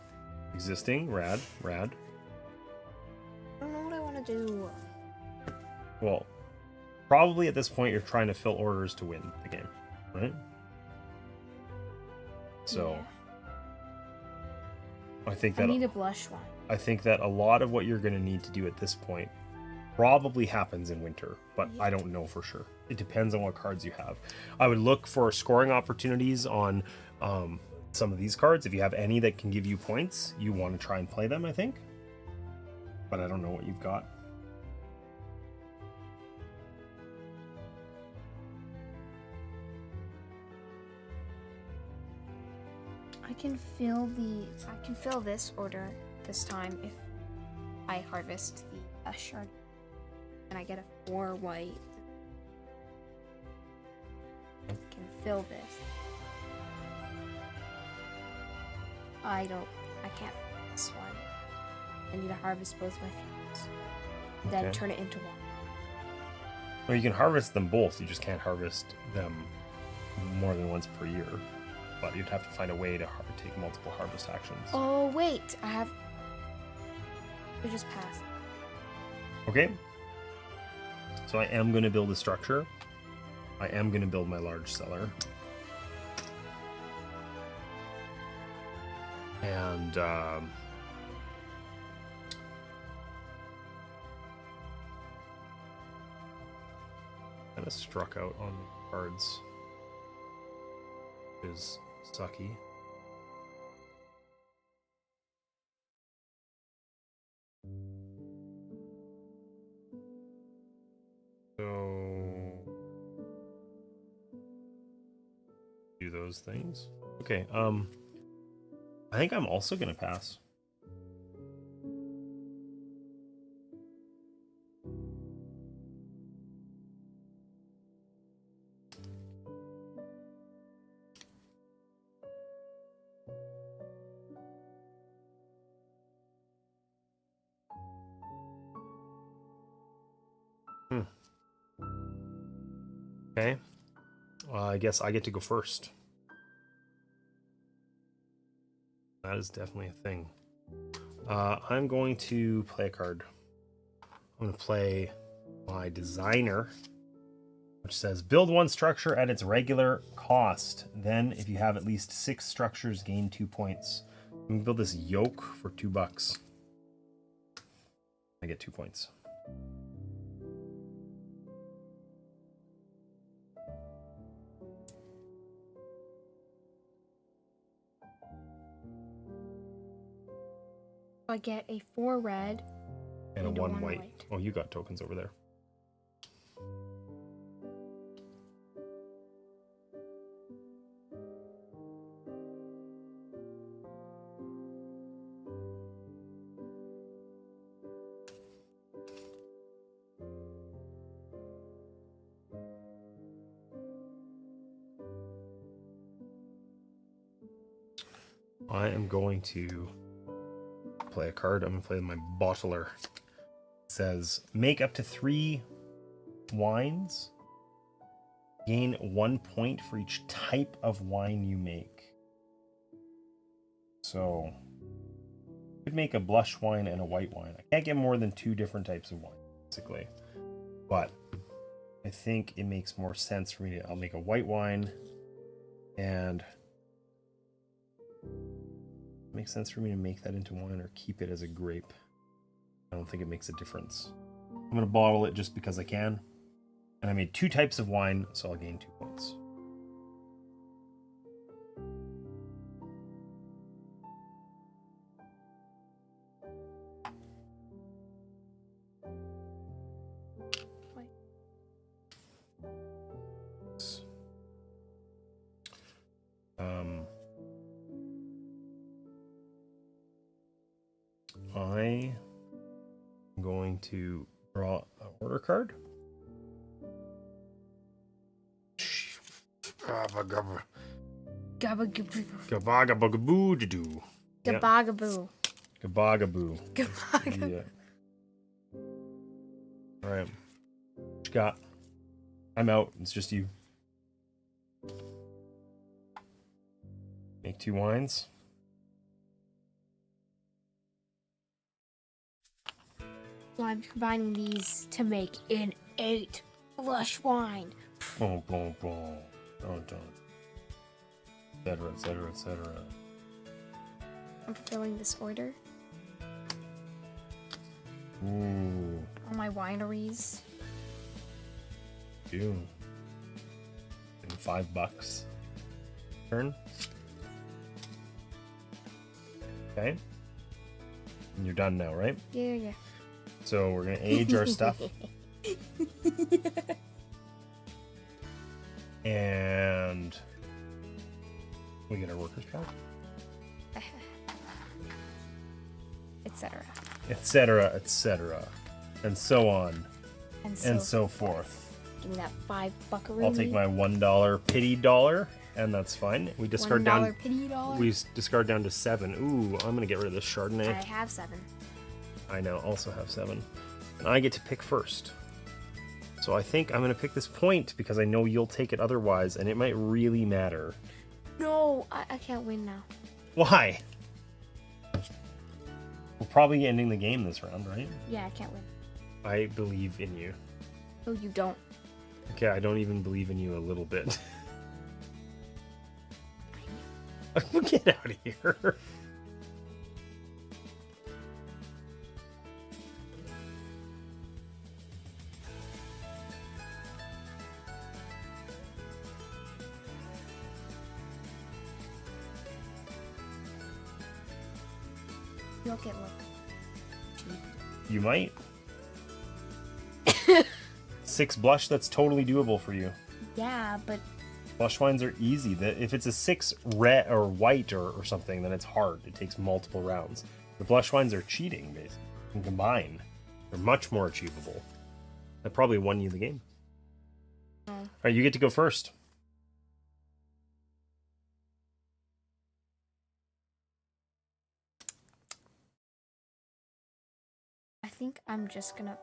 Existing. Rad. Rad. I don't know what I want to do. Well, probably at this point you're trying to fill orders to win the game, right? So Yeah. I think I that need a blush one. I think that a lot of what you're going to need to do at this point probably happens in winter, but I don't know for sure. It depends on what cards you have. I would look for scoring opportunities on some of these cards. If you have any that can give you points, you want to try and play them, I think. But I don't know what you've got. I can fill this order this time if I harvest the shard and I get a 4 white. I can fill this. I can't fill this one. I need to harvest both my fields. Then Okay. turn it into one. Well, you can harvest them both. You just can't harvest them more than once per year. But you'd have to find a way to take multiple harvest actions. Oh wait, I just passed. Okay. So I am going to build a structure. I am going to build my large cellar. And kind of struck out on the cards, which is sucky. So do those things. Okay, I think I'm also gonna pass. Okay. I guess I get to go first. That is definitely a thing. I'm going to play a card. I'm going to play my designer, which says build 1 structure at its regular cost. Then, if you have at least 6 structures, gain 2 points. I'm going to build this yoke for $2. I get 2 points. I get a 4 red And a 1 white. Oh, you got tokens over there. I am going to play a card. I'm going to play my bottler. It says make up to 3 wines. Gain 1 point for each type of wine you make. So, you could make a blush wine and a white wine. I can't get more than 2 different types of wine, basically. But I think it makes more sense for me to. I'll make a white wine, and it makes sense for me to make that into wine or keep it as a grape. I don't think it makes a difference. I'm going to bottle it just because I can. And I made 2 types of wine, so I'll gain 2 points. I am going to draw an order card. Gabagaboo. Gabagabagaboo-doo. Yep. Gabagaboo. Gabagaboo. Gabagaboo. Yeah. All right. What you got? I'm out. It's just you. Make 2 wines. So I'm combining these to make an 8 blush wine. Boom, boom, boom. Dun, dun. Etc. Etc. Etc. I'm fulfilling this order. Ooh. All my wineries. Do. And $5. Turn. Okay. And you're done now, right? Yeah. So we're gonna age our stuff. And we get our workers count. Etc. Etc. Etc. And so on. And so forth. Give me that $5 I'll take my $1 pity dollar, and that's fine. We discard $1 down. pity dollar. We discard down to 7. Ooh, I'm gonna get rid of this Chardonnay. I have 7. I now also have 7, and I get to pick first. So I think I'm gonna pick this point because I know you'll take it otherwise, and it might really matter. No, I can't win now. Why? We're probably ending the game this round, right? Yeah, I can't win. I believe in you. No, you don't. Okay, I don't even believe in you a little bit. Get out of here. You'll get like You might. 6 blush, that's totally doable for you. Yeah, but Blush wines are easy. If it's a 6 red or white or something, then it's hard. It takes multiple rounds. The blush wines are cheating, basically. You can combine. They're much more achievable. That probably won you the game. Oh. All right, you get to go first. I think I'm just gonna.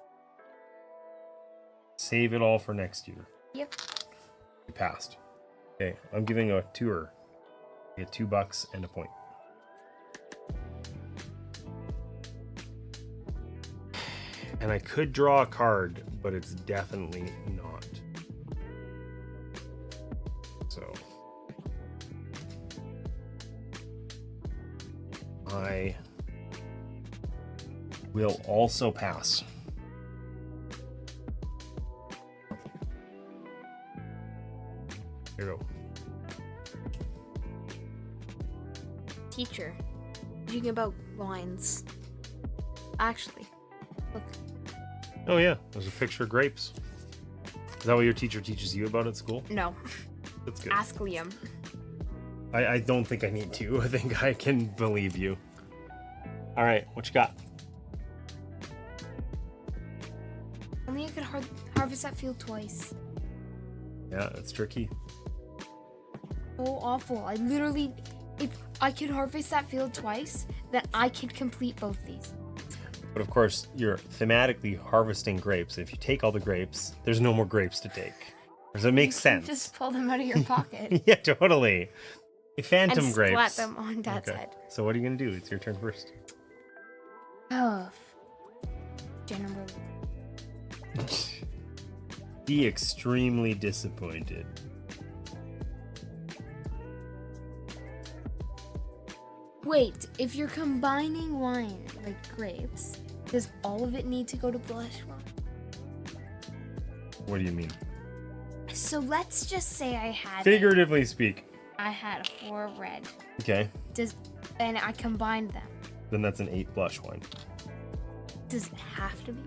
Save it all for next year. Yep. You passed. Okay, I'm giving a tour. You get $2 and a point. And I could draw a card, but it's definitely not. So I will also pass. Here you go. Teacher, reading about wines. Actually, look. Oh yeah, there's a picture of grapes. Is that what your teacher teaches you about at school? No. That's good. Ask Liam. I don't think I need to. I think I can believe you. All right, what you got? Only I could harvest that field twice. Yeah, that's tricky. So awful. I literally, if I could harvest that field twice, then I could complete both these. But of course, you're thematically harvesting grapes. If you take all the grapes, there's no more grapes to take. Does that make sense? Just pull them out of your pocket. Yeah, totally. Phantom and grapes. splat them on Dad's Okay. head. So what are you gonna do? It's your turn first. Oh. Generally. Be extremely disappointed. Wait, if you're combining wine, like grapes, does all of it need to go to blush wine? What do you mean? So let's just say I had Figuratively speak. I had a 4 red. Okay. And I combined them. Then that's an 8 blush wine. Does it have to be?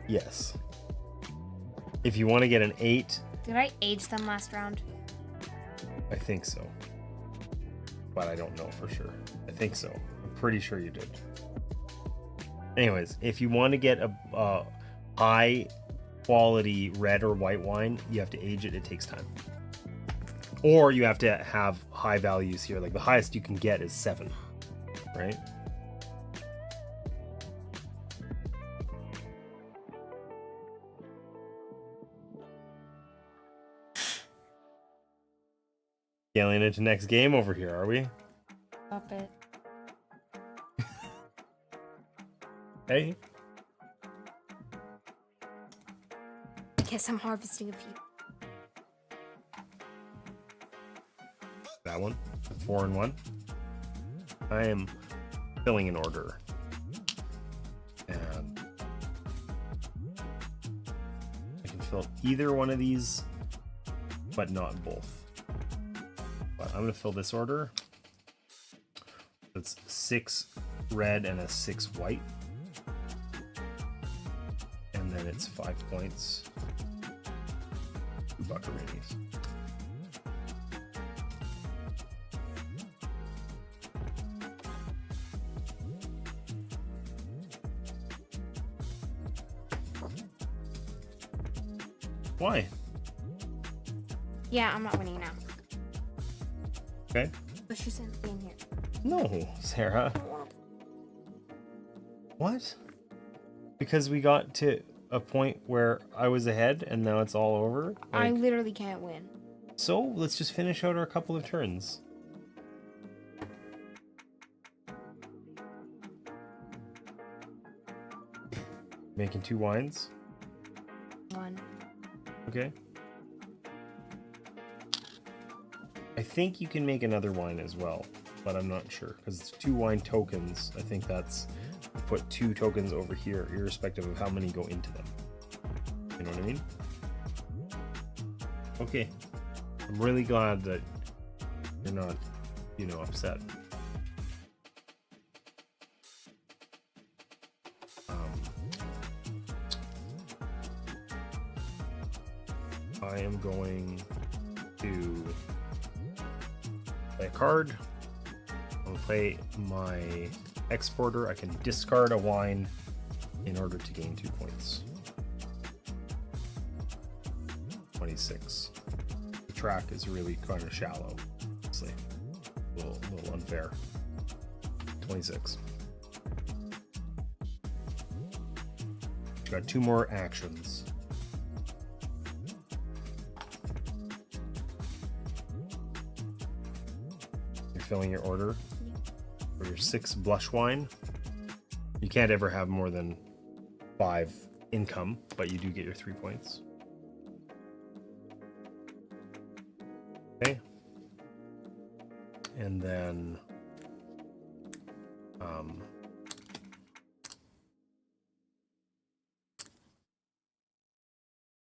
Yes. If you want to get an 8, Did I age them last round? I think so. But I don't know for sure. I think so. I'm pretty sure you did. Anyways, if you want to get a high quality red or white wine, you have to age it. It takes time. Or you have to have high values here. Like the highest you can get is 7, right? Scaling into next game over here, are we? Stop it. Hey. Guess I'm harvesting a few. That one, 4 and 1. I am filling an order, and I can fill either one of these, but not both. But I'm gonna fill this order. It's 6 red and a 6 white, and then it's 5 points. 2 buccarinis. Why? Yeah, I'm not winning now. Okay. But she's in here. No, Sarah. What? Because we got to a point where I was ahead and now it's all over? I literally can't win. So, let's just finish out our couple of turns. Making 2 wines? 1. Okay. I think you can make another wine as well, but I'm not sure because it's 2 wine tokens. I think that's put 2 tokens over here, irrespective of how many go into them. You know what I mean? Okay. I'm really glad that you're not, you know, upset. I am going to play a card. I'm going to play my exporter. I can discard a wine in order to gain 2 points. 26. The track is really kind of shallow. Honestly. A little unfair. 26. Got 2 more actions. Filling your order for your 6 blush wine. You can't ever have more than 5 income, but you do get your 3 points. Okay. And then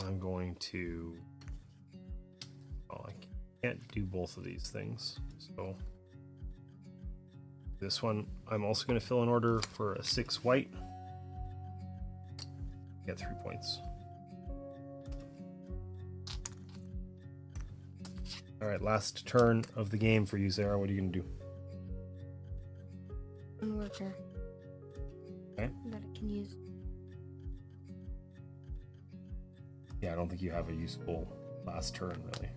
I'm going to, I can't do both of these things, so this one, I'm also going to fill an order for a 6 white. Get 3 points. All right, last turn of the game for you, Sarah. What are you going to do? One worker. Okay. That I can use. Yeah, I don't think you have a useful last turn, really.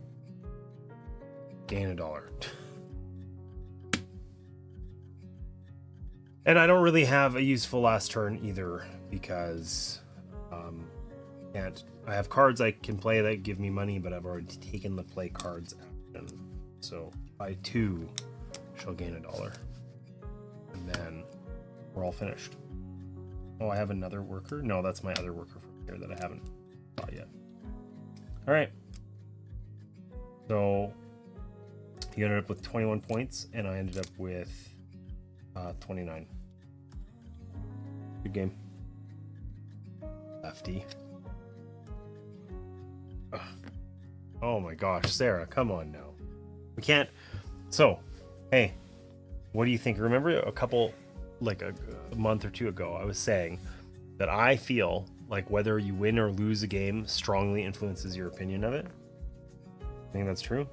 Gain $1. And I don't really have a useful last turn either because I have cards I can play that give me money, but I've already taken the play cards action. So I too shall gain $1. And then we're all finished. Oh, I have another worker? No, that's my other worker from here that I haven't bought yet. All right. So you ended up with 21 points, and I ended up with 29. Good game. Lefty. Ugh. Oh my gosh, Sarah, come on now. We can't. So, hey, what do you think? Remember a couple, like a month or 2 ago, I was saying that I feel like whether you win or lose a game strongly influences your opinion of it. I think that's true.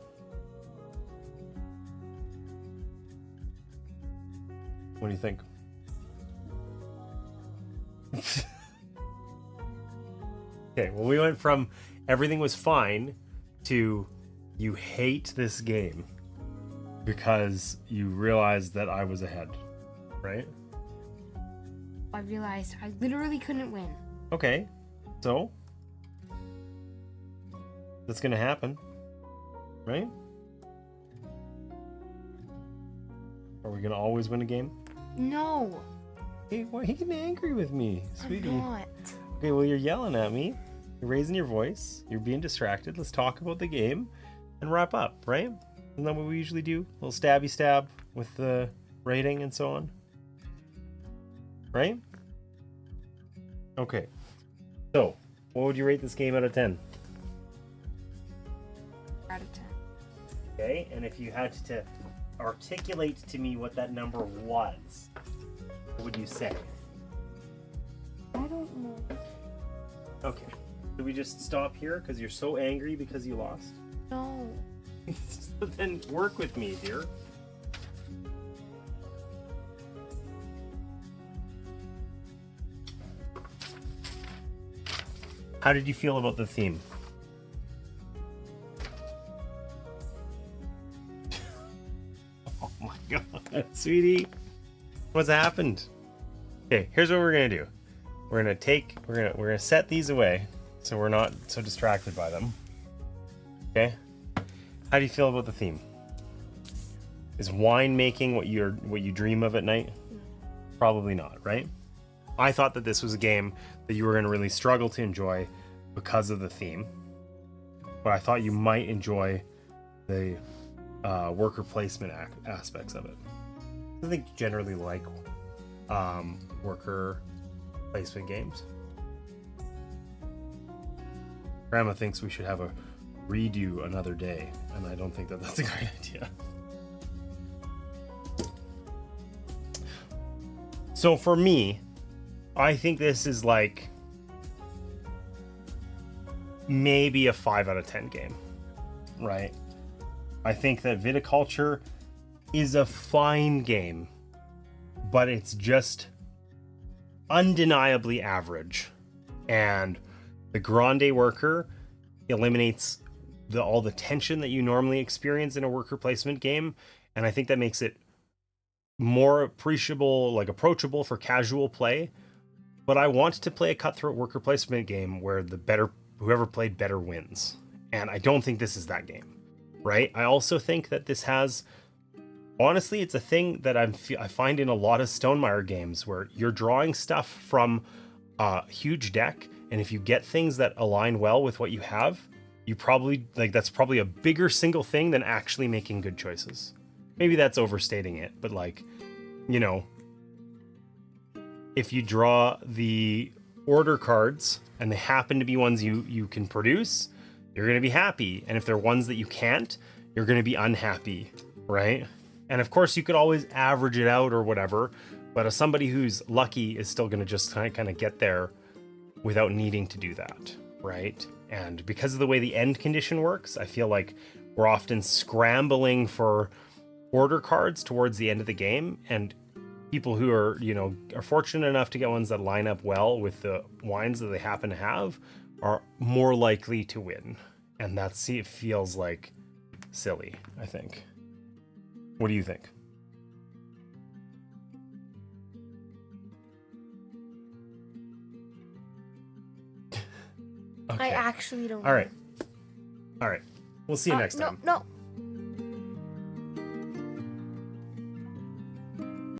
What do you think? Okay, well, we went from everything was fine to you hate this game. because you realized that I was ahead, right? I realized I literally couldn't win. Okay, so that's gonna happen, right? Are we gonna always win a game? No. Hey, why are you getting angry with me, sweetie? I'm not. Okay, well, you're yelling at me. You're raising your voice. You're being distracted. Let's talk about the game and wrap up, right? Isn't that what we usually do? A little stabby stab with the rating and so on. Right? Okay. So, what would you rate this game out of 10? Out of 10. Okay, and if you had to articulate to me what that number was, what would you say? I don't know. Okay. Did we just stop here because you're so angry because you lost? No. So then work with me, dear. How did you feel about the theme? Oh my god, sweetie. What's happened? Okay, here's what we're gonna do. We're gonna set these away so we're not so distracted by them. Okay? How do you feel about the theme? Is wine making what you dream of at night? Probably not, right? I thought that this was a game that you were going to really struggle to enjoy because of the theme, but I thought you might enjoy the worker placement aspects of it. I think you generally like worker placement games. Grandma thinks we should have a redo another day, and I don't think that that's a great idea. So for me, I think this is like maybe a 5 out of 10 game, right? I think that Viticulture is a fine game, but it's just undeniably average. And the Grande Worker eliminates all the tension that you normally experience in a worker placement game, and I think that makes it more approachable for casual play. But I want to play a cutthroat worker placement game where whoever played better wins, and I don't think this is that game, right? I also think that this has, honestly, it's a thing that I find in a lot of Stonemaier games where you're drawing stuff from a huge deck, and if you get things that align well with what you have, you probably that's probably a bigger single thing than actually making good choices. Maybe that's overstating it, but if you draw the order cards and they happen to be ones you can produce, you're going to be happy. And if they're ones that you can't, you're going to be unhappy, right? And of course, you could always average it out or whatever, but as somebody who's lucky is still going to just kind of get there without needing to do that, right? And because of the way the end condition works, I feel like we're often scrambling for order cards towards the end of the game, and people who are fortunate enough to get ones that line up well with the wines that they happen to have are more likely to win. And it feels like silly, I think. What do you think? Okay. I actually don't know. All right. We'll see you next time. No.